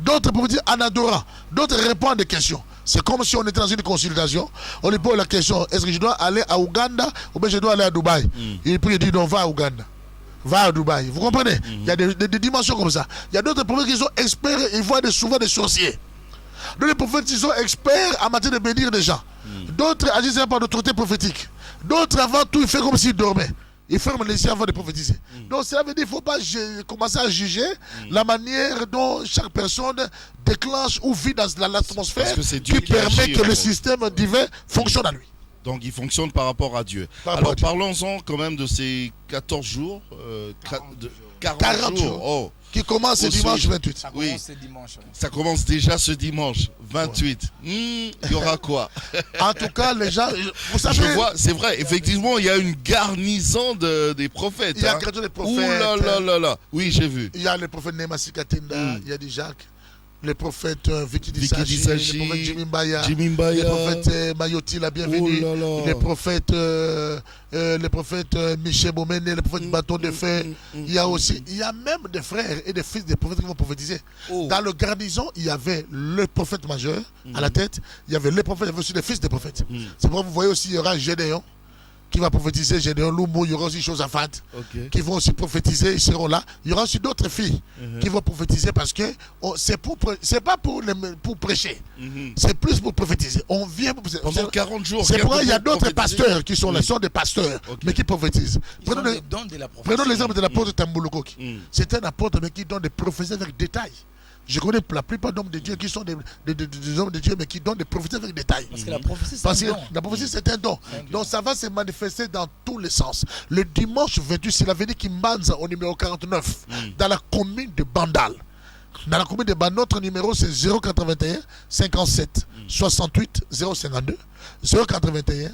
D'autres prophétisent en adorant. D'autres répondent à des questions. C'est comme si on était dans une consultation. On lui pose la question, est-ce que je dois aller à Ouganda ou bien je dois aller à Dubaï? Il prie et dit non, va à Ouganda. Va à Dubaï. Vous comprenez? Il y a des dimensions comme ça. Il y a d'autres prophètes qui sont experts, ils voient souvent des sorciers. D'autres prophètes qui sont experts en matière de bénir des gens. D'autres agissent par l'autorité prophétique. D'autres, avant tout, ils font comme s'ils dormaient. Ils ferment les yeux avant de prophétiser. Donc cela veut dire qu'il ne faut pas commencer à juger la manière dont chaque personne déclenche ou vit dans l'atmosphère qui permet que le système divin fonctionne à lui. Donc il fonctionne par rapport à Dieu. Alors parlons-en quand même de ces 14 jours. 40 jours. Oh. Qui commence ce dimanche 28. Ça commence ce dimanche. Ça commence déjà ce dimanche 28. Il y aura quoi? En tout cas, les gens, vous savez... Je vois, c'est vrai, effectivement, il y a une garnison des prophètes. Il y a une garnison des prophètes. Ouh là. Oui, j'ai vu. Il y a le prophète Nemasi Katenda, il y a des Jacques. Le prophète Vicky Dissachi, le prophète Jimmy Mbaya, le prophète Mayoti la bienvenue, le prophète Michel Bomene, le prophète Bâton de Feu. Il y a même des frères et des fils des prophètes qui vont prophétiser. Dans le garnison, il y avait le prophète majeur à la tête, il y avait les prophètes, il y avait aussi les fils des prophètes. C'est pourquoi vous voyez aussi, il y aura Gédéon qui va prophétiser, Gédéon Lumbo, il y aura aussi Josaphat qui vont aussi prophétiser, ils seront là. Il y aura aussi d'autres filles qui vont prophétiser parce que c'est pas pour prêcher, c'est plus pour prophétiser. On vient pour prophétiser. Pendant 40 jours. C'est pourquoi il y a d'autres pasteurs qui sont là, sont des pasteurs, mais qui prophétisent. Prenons l'exemple de l'apôtre Tambouloukoki. C'est un apôtre mais qui donne des prophéties avec détail. Je connais la plupart d'hommes de Dieu qui sont des hommes de Dieu, mais qui donnent des prophéties avec détail. Parce que la prophétie, c'est un don. Donc ça va se manifester dans tous les sens. Le dimanche 28, c'est l'avenue Kimbanza au numéro 49, dans la commune de Bandal. Dans la commune de Ban, notre numéro c'est 081 57 68 052. 081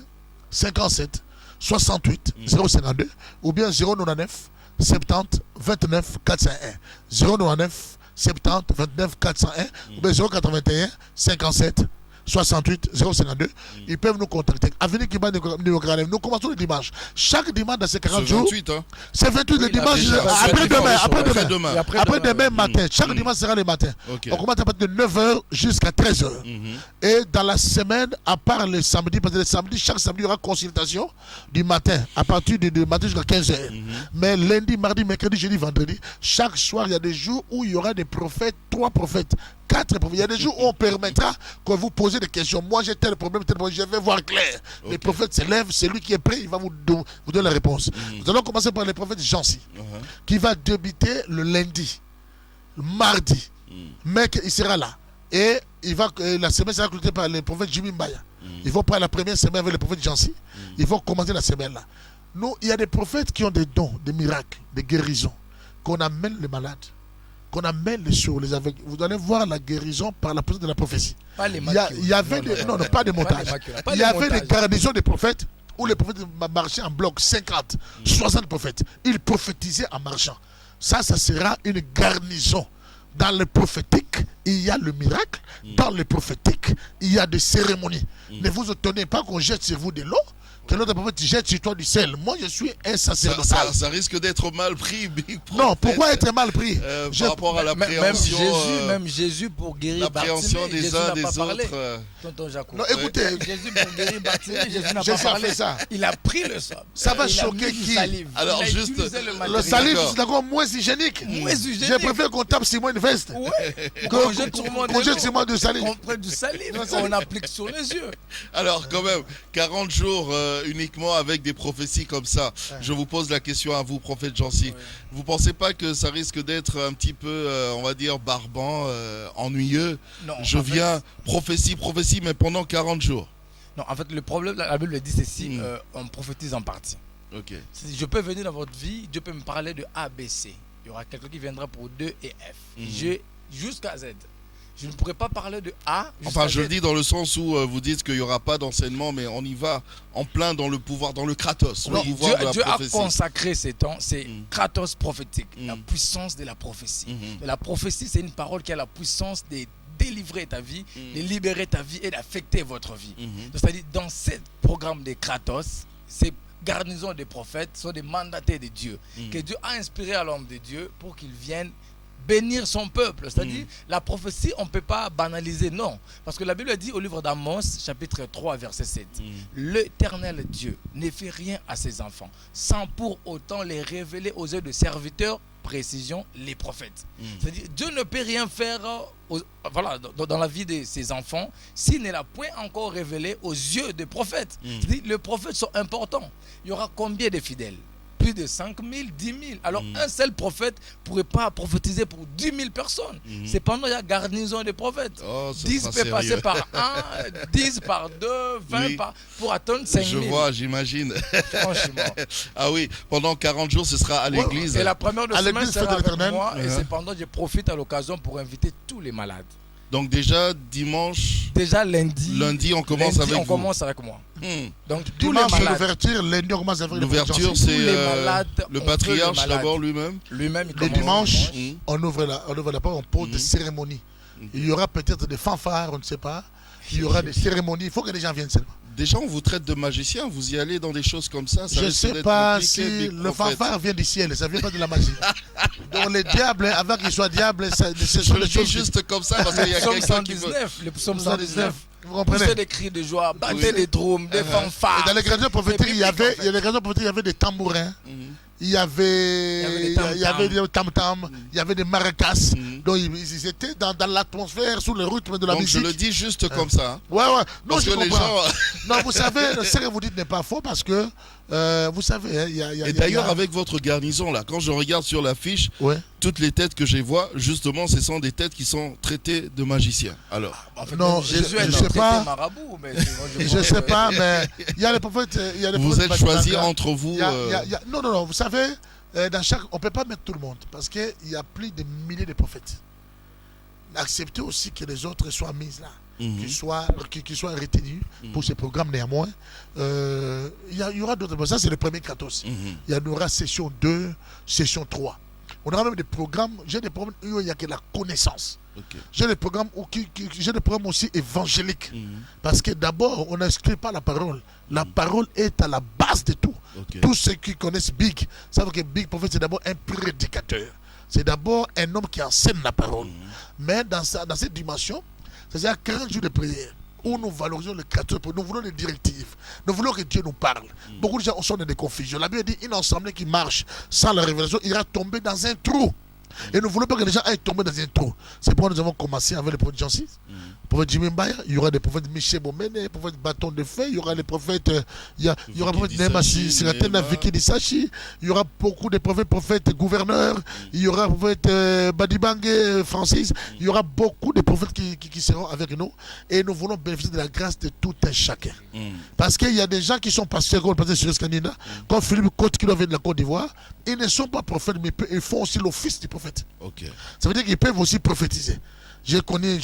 57 68 052 ou bien 099 70 29 401. 099 70 29 401 ou bien 081 57 68 052. Ils peuvent nous contacter. Avenue Kiba nous commençons le dimanche. Chaque dimanche dans ces 40 jours. 28, hein. C'est 28 le dimanche. Après-demain. Après-demain matin. Chaque dimanche sera le matin. Okay. On commence à partir de 9h jusqu'à 13h. Et dans la semaine, à part le samedi, parce que le samedi, chaque samedi, il y aura consultation du matin. À partir du matin jusqu'à 15h. Mais lundi, mardi, mercredi, jeudi, vendredi, chaque soir, il y a des jours où il y aura des prophètes, 3 prophètes. 4 prophètes. Il y a des jours où on permettra que vous posez des questions. Moi j'ai tel problème, je vais voir clair. Okay. Les prophètes se lèvent, celui qui est prêt, il va vous donner la réponse. Nous allons commencer par le prophète Jansi, qui va débuter le lundi, mardi. Mec, il sera là. Et la semaine sera clôturée par le prophète Jimmy Mbaya. Ils vont prendre la première semaine avec le prophète Jansi. Ils vont commencer la semaine là. Nous, il y a des prophètes qui ont des dons, des miracles, des guérisons, qu'on amène les malades, qu'on amène les sourds, les aveugles. Vous allez voir la guérison par la présence de la prophétie. Pas les il y avait pas de montage. Il y avait des garnisons des prophètes où les prophètes marchaient en bloc, 50, 60 prophètes. Ils prophétisaient en marchant. Ça sera une garnison. Dans le prophétique, il y a le miracle. Dans le prophétique, il y a des cérémonies. Ne vous étonnez pas qu'on jette sur vous de l'eau, que l'autre prophète jette sur toi du sel. Moi, je suis un sacerdotal. Ça risque d'être mal pris. Non, pourquoi être mal pris par rapport à l'appréhension. Même Jésus pour guérir l'appréhension des uns des autres. Tonton Jacob. Non, écoutez, Jésus pour guérir Bartimée, Jésus n'a pas parlé. Ça. Il a pris le sang. Ça va choquer qui? Alors juste le salive, c'est encore moins hygiénique. Je préfère qu'on tape sur moi une veste. Qu'on jette sur moi du salive. On prenne du salive, on applique sur les yeux. Alors quand même, 40 jours uniquement avec des prophéties comme ça. Je vous pose la question à vous, prophète Jansi. Vous pensez pas que ça risque d'être un petit peu, on va dire, barbant, ennuyeux? Non, je viens, prophétie, mais pendant 40 jours. Non, en fait, le problème, la Bible dit ceci, on prophétise en partie. Ok. Je peux venir dans votre vie, Dieu peut me parler de A, B, C. Il y aura quelqu'un qui viendra pour 2 et F. Jusqu'à Z. Je ne pourrais pas parler de A. Enfin, je le dis dans le sens où vous dites qu'il n'y aura pas d'enseignement, mais on y va en plein dans le pouvoir, dans le kratos. Non, le pouvoir de la Dieu a prophétie. consacré ces temps, c'est kratos prophétique, la puissance de la prophétie. La prophétie, c'est une parole qui a la puissance de délivrer ta vie, de libérer ta vie et d'affecter votre vie. C'est-à-dire, dans ce programme de kratos, ces garnisons des prophètes sont des mandataires de Dieu, que Dieu a inspiré à l'homme de Dieu pour qu'il vienne bénir son peuple. C'est-à-dire, la prophétie, on ne peut pas banaliser, non. Parce que la Bible dit au livre d'Amos, chapitre 3, verset 7, l'Éternel Dieu ne fait rien à ses enfants, sans pour autant les révéler aux yeux de serviteurs, précision, les prophètes. C'est-à-dire, Dieu ne peut rien faire dans la vie de ses enfants s'il ne l'a point encore révélé aux yeux des prophètes. C'est-à-dire, les prophètes sont importants. Il y aura combien de fidèles? Plus de 5 000, 10 000. Alors, un seul prophète ne pourrait pas prophétiser pour 10 000 personnes. Cependant, il y a garnison de prophètes. 10 peut passer par 1, 10 par 2, 20 pour atteindre 5 000. Je vois, j'imagine. Franchement. Ah oui, pendant 40 jours, ce sera à l'église. Et la première de semaine sera avec moi. Et cependant, je profite à l'occasion pour inviter tous les malades. Donc déjà dimanche. Déjà lundi. On commence avec vous. On commence avec moi. Donc tous les malades. L'ouverture, lundi on commence avec l'ouverture, c'est le patriarche d'abord lui-même. Le dimanche, on ouvre la porte, on pose des cérémonies. Il y aura peut-être des fanfares, on ne sait pas. Il y aura des cérémonies. Il faut que les gens viennent seulement. Déjà, on vous traite de magicien. Vous y allez dans des choses comme ça. Je ne sais pas si le fanfare vient du ciel. Ça ne vient pas de la magie. Donc les diables, avant qu'ils soient diables, c'est je le dis juste comme ça parce qu'il y a quelqu'un qui veut. Le psaume 119. Vous comprenez? Poussez des cris de joie, battez des drums, des fanfares. Et dans les garnisons prophétiques, il y avait des tambourins. Il y avait des tam-tam, il y avait des maracas. Donc ils étaient dans l'atmosphère, sous le rythme de la musique. Donc je le dis juste comme ça. Ouais. Non, parce je que comprends. les gens... Non, vous savez, ce que vous dites n'est pas faux parce que, vous savez, il y a... Et d'ailleurs, avec votre garnison, là, quand je regarde sur l'affiche, toutes les têtes que je vois, justement, ce sont des têtes qui sont traitées de magiciens. Alors, en fait, non, Jésus je sais pas. Marabout, mais je sais pas, mais il y a les prophètes. Vous êtes choisis entre vous. Non, vous savez, on ne peut pas mettre tout le monde parce qu'il y a plus de milliers de prophètes. accepter aussi que les autres soient mis là, qu'ils soient retenus pour ce programme néanmoins. Il y aura d'autres. Ça, c'est le premier Kratos. Il y aura session 2, session 3. On aura même des programmes. J'ai des programmes où il n'y a que la connaissance. J'ai des programmes aussi évangéliques. Parce que d'abord, on n'exclut pas la parole. La parole est à la base de tout. Tous ceux qui connaissent Big savent que Big Prophet, c'est d'abord un prédicateur. C'est d'abord un homme qui enseigne la parole. Mais dans cette dimension, c'est-à-dire 40 jours de prière où nous valorisons le créateur, nous voulons les directives, nous voulons que Dieu nous parle. Beaucoup de gens sont dans des confusions. La Bible dit une assemblée qui marche sans la révélation ira tomber dans un trou. Et nous ne voulons pas que les gens aillent tomber dans un trou. C'est pourquoi nous avons commencé avec le prophète Jean 6. Le prophète Jimmy Mbaya, il y aura des prophètes Michel Bomene, des prophètes Bâton de Feu, il y aura les prophètes, il y aura le prophète Nemassi, Siratena Viki Disachi, il y aura beaucoup de prophètes gouverneurs, il y aura le prophète Badibangue Francis, il y aura beaucoup de prophètes qui seront avec nous. Et nous voulons bénéficier de la grâce de tout un chacun. Parce qu'il y a des gens qui sont pasteurs, comme le pasteur Cyrus Kanina, comme Philippe Côte qui vient de la Côte d'Ivoire, ils ne sont pas prophètes, mais ils font aussi l'office du prophète. Ça veut dire qu'ils peuvent aussi prophétiser. J'ai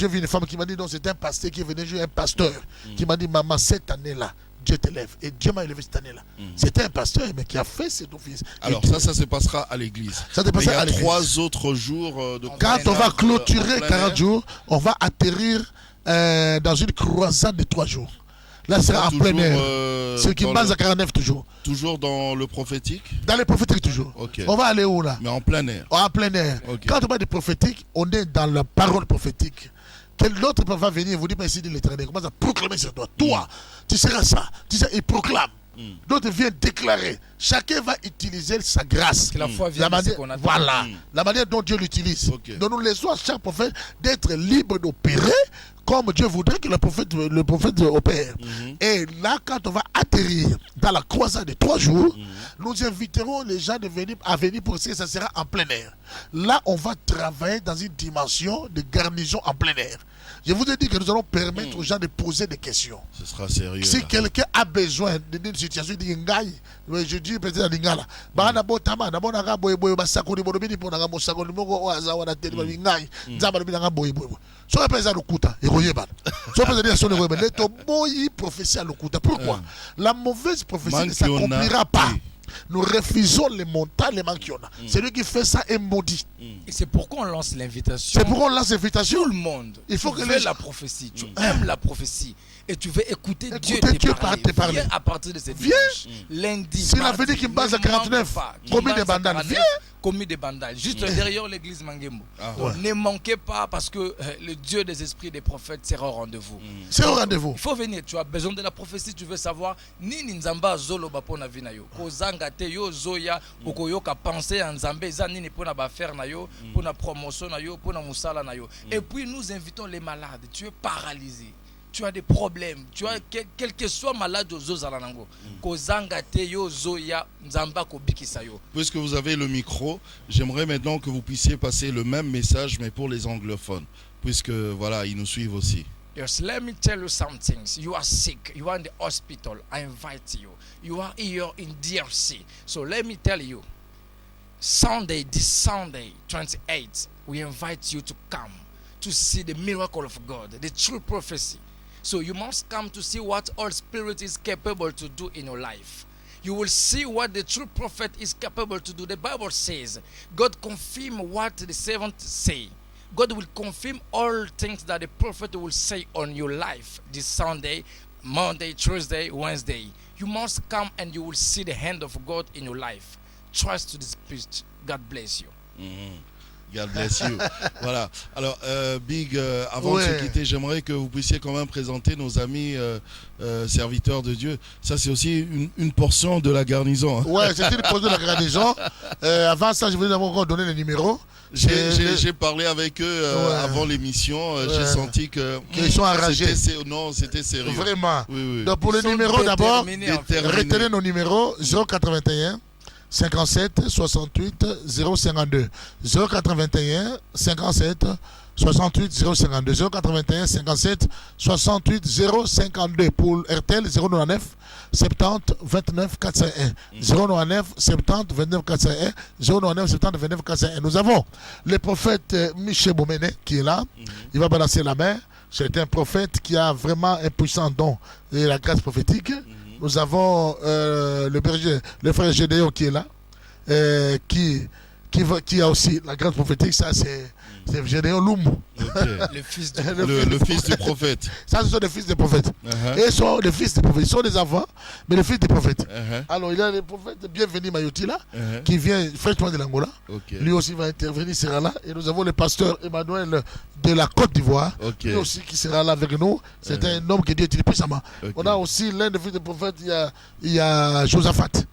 vu une femme qui m'a dit non, c'est un pasteur qui est venu, un pasteur qui m'a dit maman, cette année-là, Dieu t'élève. Et Dieu m'a élevé cette année-là. C'était un pasteur, mais qui a fait cet office. Alors ça se passera à l'église. Il y a 3 autres jours de quand on va clôturer 40 jours, on va atterrir dans une croisade de 3 jours. Là, c'est en plein air. Ce qui base à 49 toujours. Toujours dans le prophétique? Dans le prophétique toujours. On va aller où là? Mais en plein air. En plein air. Quand on parle de prophétique, on est dans la parole prophétique. Quel autre va venir vous dire, mais ici dit l'Éternel, commence à proclamer sur toi. Toi, tu seras ça. Tu sais, il proclame. D'autres viennent déclarer. Chacun va utiliser sa grâce. Que la foi vient de ce qu'on a. Voilà. La manière dont Dieu l'utilise. Donc nous laissons à chaque prophète d'être libre d'opérer comme Dieu voudrait que le prophète opère. Et là, quand on va atterrir dans la croisade de 3 jours, nous inviterons les gens à venir pour ce que ça sera en plein air. Là, on va travailler dans une dimension de garnison en plein air. Je vous ai dit que nous allons permettre aux gens de poser des questions. Ce sera sérieux. Si quelqu'un a besoin d'une situation, il dit je dis peut-être à Lingala. Pourquoi? La mauvaise prophétie ne s'accomplira pas. Nous refusons les montagnes, les manques qu'il y en a. C'est lui qui fait ça est maudit. Et c'est pourquoi on lance l'invitation. C'est pourquoi on lance l'invitation. Tout le monde. Il faut que la prophétie. Tu aimes la prophétie. Et tu veux écouter Dieu te parler. Viens à partir de cette dimanche. Lundi. C'est l'avenir qui me base à 49. Commis des bandales. Viens. Commis des bandales. Juste derrière l'église Mangembo. Donc ne manquez pas parce que le Dieu des esprits des prophètes sera au rendez-vous. C'est au rendez-vous. Il faut venir. Tu as besoin de la prophétie. Tu veux savoir. Nini nzamba zolo bapona vina yo. Kozanga te yo zoya. Okoyoka penser en nzambe. Zanini pona ba faire na yo. Pona promotion na yo. Pona musala na yo. Et puis nous invitons les malades. Tu es paralysé. Tu as des problèmes, tu as quel que soit malade aux Zozalanango, puisque vous avez le micro, j'aimerais maintenant que vous puissiez passer le même message mais pour les anglophones, puisque voilà, ils nous suivent aussi. Yes, let me tell you something. You are sick, you are in the hospital, I invite you. You are here in DRC. So let me tell you, this Sunday, 28th, we invite you to come to see the miracle of God, the true prophecy. So you must come to see what all Spirit is capable to do in your life. You will see what the true prophet is capable to do. The Bible says, God confirm what the servant say. God will confirm all things that the prophet will say on your life this Sunday, Monday, Tuesday, Wednesday. You must come and you will see the hand of God in your life. Trust the Spirit. God bless you. God bless you. Voilà. Alors, Big, avant de se quitter, j'aimerais que vous puissiez quand même présenter nos amis serviteurs de Dieu. Ça, c'est aussi une portion de la garnison. Hein. Ouais, c'est une portion de la garnison. Avant ça, je voulais d'abord donner les numéros. J'ai parlé avec eux avant l'émission. J'ai senti qu'ils sont enragés. Non, c'était sérieux. Vraiment. Oui. Donc, pour les numéros, d'abord, retenez nos numéros 081 57 68 052 081 57 68 052 081 57 68 052 pour RTL 099 70 29 401 099 70 29 401 099 70 29 401. Nous avons le prophète Michel Boumene qui est là. Il va balancer la main. C'est un prophète qui a vraiment un puissant don de la grâce prophétique. Nous avons le berger, le frère Gédéon qui est là, qui a aussi la grâce prophétique. Ça, c'est Gédéon Lumbu. Okay. Le fils du prophète. Ça, ce sont des fils des prophètes. Et ils sont des fils des prophètes. Ils sont des enfants, mais les fils des prophètes. Alors, il y a le prophète Bienvenu Mayoti là, qui vient fraîchement de l'Angola. Lui aussi va intervenir, sera là. Et nous avons le pasteur Emmanuel de la Côte d'Ivoire, lui aussi qui sera là avec nous. C'est un homme que Dieu utilise puissamment. On a aussi l'un des fils des prophètes, il y a Josaphat.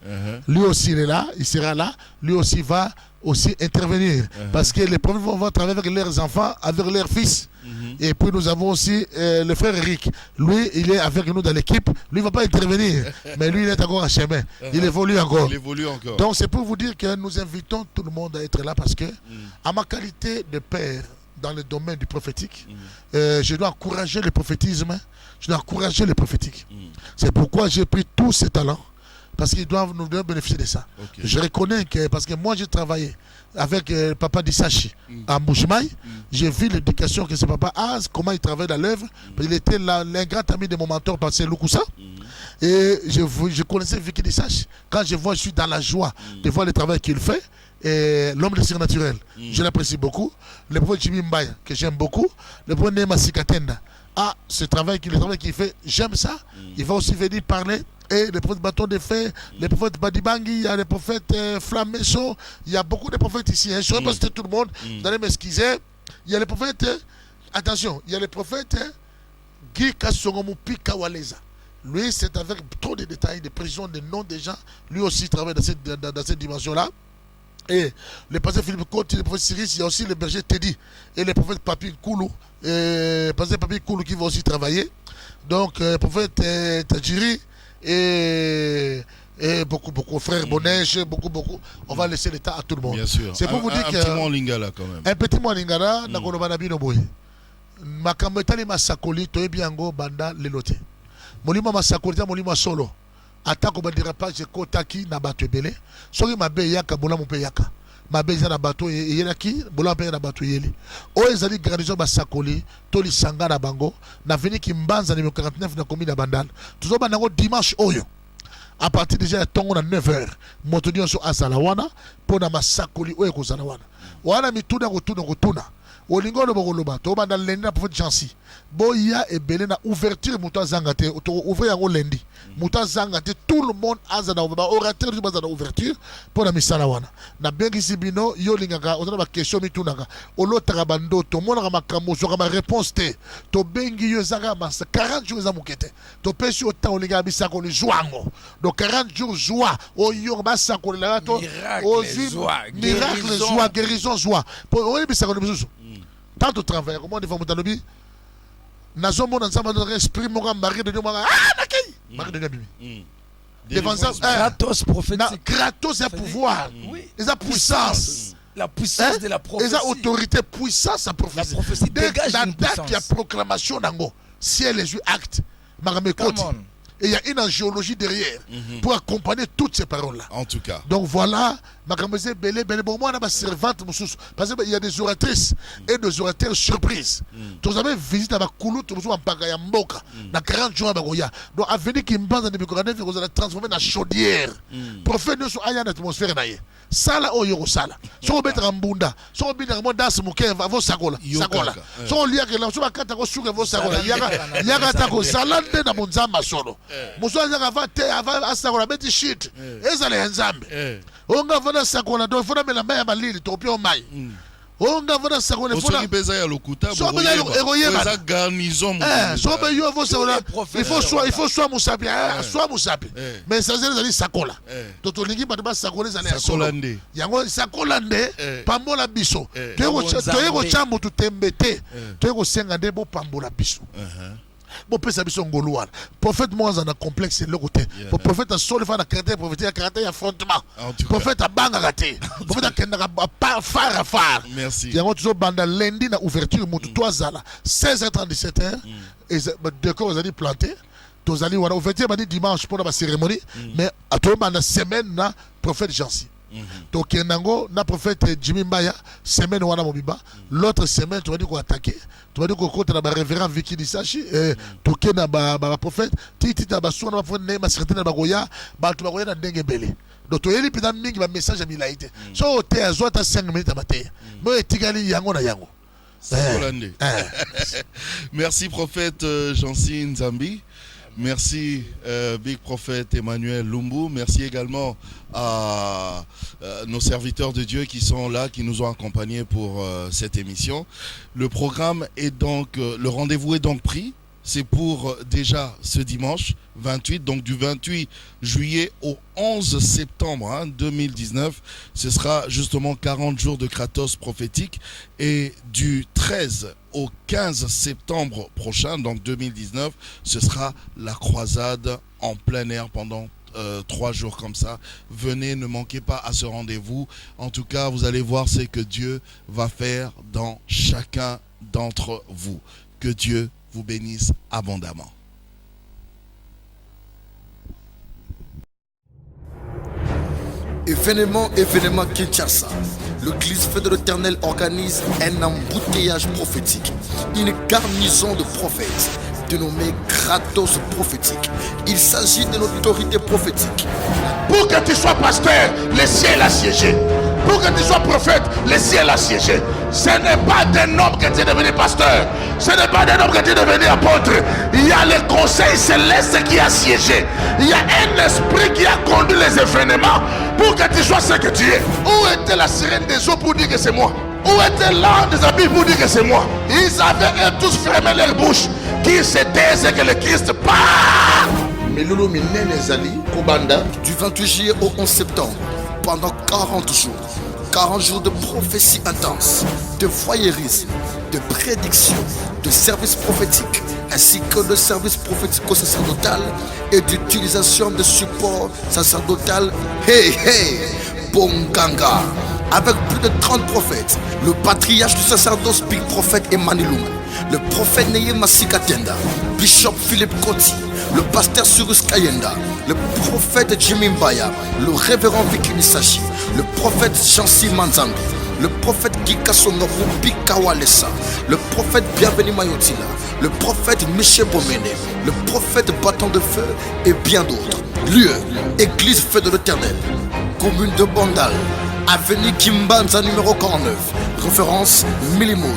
Lui aussi, il est là, il sera là. Lui aussi va aussi intervenir. Parce que les prophètes vont travailler avec leurs enfants, avec leurs fils. Et puis nous avons aussi le frère Eric. Lui, il est avec nous dans l'équipe. Lui, il ne va pas intervenir. Mais lui, il est encore en chemin. Il évolue encore. Donc c'est pour vous dire que nous invitons tout le monde à être là parce que, à ma qualité de père dans le domaine du prophétique, je dois encourager le prophétisme. Je dois encourager le prophétique. C'est pourquoi j'ai pris tous ces talents. Parce qu'ils doivent nous bénéficier de ça. Je reconnais que, parce que moi j'ai travaillé avec papa Dissachi à Mouchmaï, j'ai vu l'éducation que ce papa a, comment il travaille dans l'œuvre. Il était l'un grand ami de mon mentor, Pasteur Lukusa. Et je connaissais Vicky Dissachi. Quand je suis dans la joie de voir le travail qu'il fait. Et l'homme de surnaturel, je l'apprécie beaucoup. Le prophète Jimmy Mbaya, que j'aime beaucoup. Le prophète Nema Sikatenda. Ah, le travail qu'il fait, j'aime ça. Il va aussi venir parler. Et les prophètes Bâton de Fer, les prophètes Badibangi, il y a les prophètes Flamesso, il y a beaucoup de prophètes ici. Je ne saurais pas citer tout le monde, vous allez m'excuser. Il y a les prophètes, attention, il y a les prophètes Guy Kassongomupi Kawaleza. Lui, c'est avec trop de détails, de précisions, des noms des gens. Lui aussi travaille dans cette dimension-là. Et le pasteur Philippe Côte, le prophète Cyrus, il y a aussi le berger Teddy et le prophète Papi Koulou, le pasteur Papi Koulou qui va aussi travailler. Donc, le prophète Tadjiri et beaucoup, frère Bonèche, beaucoup. On va laisser le temps à tout le monde. Bien sûr. C'est pour vous dire que. Un petit mot en lingala quand même. Un petit mot en lingala, Nakoloba Bino Boy. Makambetali Masakoli, Toebiango, Banda, Lelote. Molima Masakoli, Molima Solo. Atako badirapage kotaki na bato ebele soki mabe yaka bola mo pe yaka mabe za na bato yelaki bola pe na bato yeli o ezali garnison basakoli to lisanga na bango na veni kimbanza numéro 49 na commune ya Bandal tuzo banango dimanche oyo à partir déjà ya tongo na 9h moto nyonso azala wana pona masakoli oyo kozala wana mituna kotuna olingo no bokoloba to banda lendi na prophète Jansi boya ebele na ouverture muta zangate to ouvrir yango lendi muta zangate tout le monde azana ba orateur du bazana ouverture pour la misala wana na bengi sibino yo lingaka ozana ba question mitunaka olotaka bandoto mona makambo zo ma réponse te to bengi yo zaka mas 40 jours za mukete to pesi o temps linga bisako le joango donc 40 jours joie o yo basako la to miracle joie guérison joie pour o bisako le biso tant au travail comment on fait mutalobi nazo mona nzamba dans esprit mo mari de Dieu nakei mari de Dieu devant ça gratos prophétique gratos et pouvoir et sa puissance la puissance de la prophétie et sa autorité puissance sa prophétie la prophétie dégage une puissance il y a proclamation dango ciel et yeux acte marame koti et il y a une géologie derrière pour accompagner toutes ces paroles-là. En tout cas. Donc voilà, ma camarade Belé, bon, moi, ma servante, parce qu'il y a des oratrices et des orateurs surprises. Tous avez visité à Koulou, tous en Bagayamboka, dans 40 jours à Bagoya. Donc, à venir qui me bande dans les micros, vous allez transformer dans chaudière. Pour faire nous sur une atmosphère. Sala o yoro sala. So betra mbunda. So bina mo das muke va vo sakola. Sakola. So lia ke la so bakata ko suke vo sakola. Yaga ta ko salande na munzamba solo. Muso yaga va te ava asakola beti shit. Ezale nzambe. Onga vona sakola do fona mela maya malili to pio mai. Onga vona sakola fona. So pesa ya lokuta. So be eroyeba. Eza garnison. So be yo vo sakola. Il faut soit musapi. Soit musapi. Mais ça c'est sakola. To lingi ba ba sakola zale sakola. Yango sakolande pambola biso toyeko chambo tutembete toyeko senga nde bo pambola biso Bon, peut ça son gaulois. Prophète, moi, on a complexe, c'est le côté. Le prophète a sauvé le caractère prophétique, a caractère affrontement. Prophète a bang à rater. Prophète a phare à phare. Merci. Il y a toujours banda lundi, na ouverture, mon 3h, 16h30, 17h. Et d'accord, vous allez planter. Vous allez voir, ouverture, m'a dit dimanche pour la cérémonie. Mais à tout le monde, la semaine, na prophète Jansi. Donc, na prophète Jimmy Mbaya, semaine wana mobiba. L'autre semaine, tu vas dire qu'on attaquer. Tu vas dire qu'on compte la révérend Vicky Nissachi. Tu vas dire prophète. Tu vas dire que prophète Nema Secrétaire Bagoya. Tu vas dire que Dengue Belé. Donc, tu vas dire que message a mis là. So, tu as 5 minutes à matin. Mais tu as dit yango na yango. Merci prophète Jansi Nzambi. Merci Big Prophète Emmanuel Lumbu. Merci également à nos serviteurs de Dieu qui sont là, qui nous ont accompagnés pour cette émission. Le programme est donc, le rendez-vous est donc pris. C'est pour déjà ce dimanche 28, donc du 28 juillet au 11 septembre 2019. Ce sera justement 40 jours de Kratos prophétique. Et du 13 au 15 septembre prochain, donc 2019, ce sera la croisade en plein air pendant 3 jours comme ça. Venez, ne manquez pas à ce rendez-vous. En tout cas, vous allez voir ce que Dieu va faire dans chacun d'entre vous. Que Dieu vous bénisse abondamment. Événement Kinshasa. L'église Feu de l'Éternel organise un embouteillage prophétique, une garnison de prophètes dénommée Kratos prophétique. Il s'agit de l'autorité prophétique. Pour que tu sois pasteur, le ciel a siégé. Pour que tu sois prophète, le ciel a siégé. Ce n'est pas d'un homme que tu es devenu pasteur. Ce n'est pas d'un homme que tu es devenu apôtre. Il y a le conseil céleste qui a siégé. Il y a un esprit qui a conduit les événements pour que tu sois ce que tu es. Où était la sirène des eaux pour dire que c'est moi? Où était l'ange des habits pour dire que c'est moi? Ils avaient tous fermé leur bouche. Qui se taise que le Christ part. Melulu Minene Zali, Kobanda, du 28 juillet au 11 septembre, pendant 40 jours. 40 jours de prophétie intense, de voyeurisme, de prédiction, de service prophétique, ainsi que de service prophético-sacerdotal et d'utilisation de support sacerdotal. Hey, hey, Bonganga. Avec plus de 30 prophètes, le patriarche du sacerdoce Big Prophète Emmanuel Lumbu, le prophète Neye Masikatenda, Bishop Philippe Koti, le pasteur Cyrus Kayenda, le prophète Jimmy Mbaya, le révérend Vicky Nissachi, le prophète Jansi Manzambi, le prophète Gika Songobu Bikawalesa, le prophète Bienvenu Mayotila, le prophète Michel Bomene, le prophète Bâton de Feu et bien d'autres. Lieu, Église Feu de l'Éternel, commune de Bandal, avenue Kimbanza numéro 49, référence Millimood.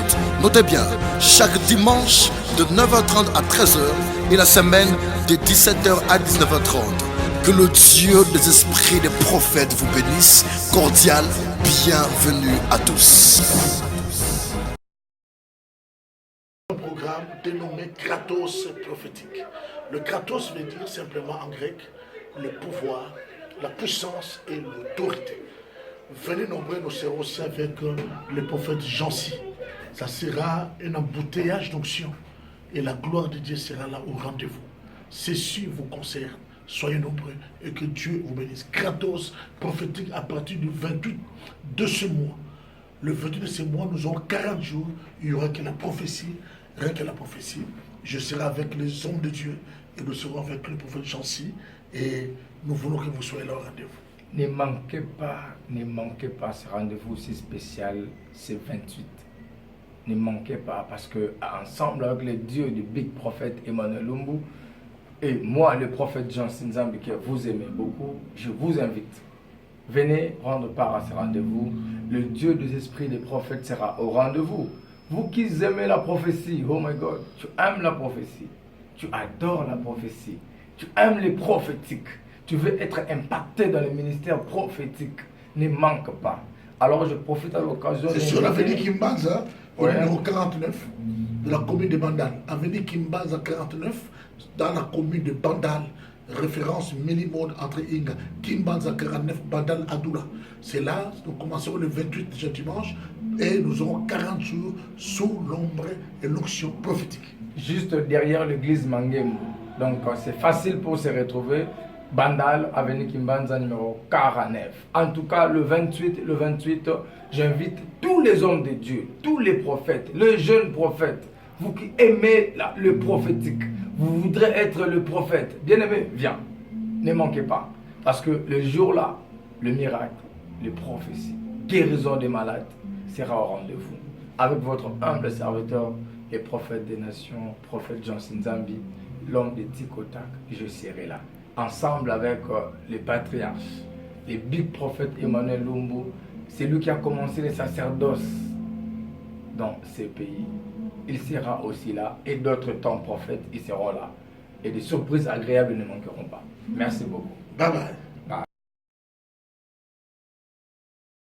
Notez bien, chaque dimanche de 9h30 à 13h et la semaine de 17h à 19h30. Que le Dieu des esprits des prophètes vous bénisse. Cordial, bienvenue à tous. Un programme dénommé Kratos prophétique. Le Kratos veut dire simplement en grec le pouvoir, la puissance et l'autorité. Venez nombreux, nous serons aussi avec le prophète Jansi. Ça sera un embouteillage d'onction et la gloire de Dieu sera là au rendez-vous. Ceci vous concerne. Soyez nombreux et que Dieu vous bénisse. Kratos prophétique à partir du 28 de ce mois. Le 28 de ce mois, nous aurons 40 jours. Il n'y aura que la prophétie. Rien que la prophétie. Je serai avec les hommes de Dieu et nous serons avec le prophète Jansi. Et nous voulons que vous soyez là au rendez-vous. Ne manquez pas ce rendez-vous si spécial, c'est 28. Ne manquez pas parce que ensemble avec les dieux du Big Prophète Emmanuel Lumbu et moi, le prophète Jansi Nzambi que vous aimez beaucoup, je vous invite. Venez prendre part à ce rendez-vous. Le Dieu des esprits des prophètes sera au rendez-vous. Vous qui aimez la prophétie, oh my God, tu aimes la prophétie, tu adores la prophétie, tu aimes les prophétiques. Tu veux être impacté dans le ministère prophétique, ne manque pas. Alors je profite à l'occasion. C'est sur l'avenue Kimbanza, au numéro 49 de la commune de Bandal. Avenue Kimbanza 49 dans la commune de Bandal. Référence Millimood entre Inga. Kimbanza 49, Bandal Adoula. C'est là, nous commencerons le 28 de ce dimanche et nous aurons 40 jours sous l'ombre et l'onction prophétique. juste derrière l'église Mangembu. Donc c'est facile pour se retrouver. Bandal, avenue Kimbanza numéro 49. En tout cas, le 28, j'invite tous les hommes de Dieu, tous les prophètes, les jeunes prophètes, vous qui aimez le prophétique, vous voudrez être le prophète. Bien-aimé, viens, ne manquez pas. Parce que le jour-là, le miracle, les prophéties, guérison des malades sera au rendez-vous. Avec votre humble serviteur, le prophète des nations, prophète Johnson Zambi, l'homme de Tikotak, je serai là. Ensemble avec les patriarches, les big prophètes Emmanuel Lumbu, c'est lui qui a commencé les sacerdoces dans ces pays. Il sera aussi là et d'autres temps prophètes, ils seront là. Et des surprises agréables ne manqueront pas. Merci beaucoup. Bye bye.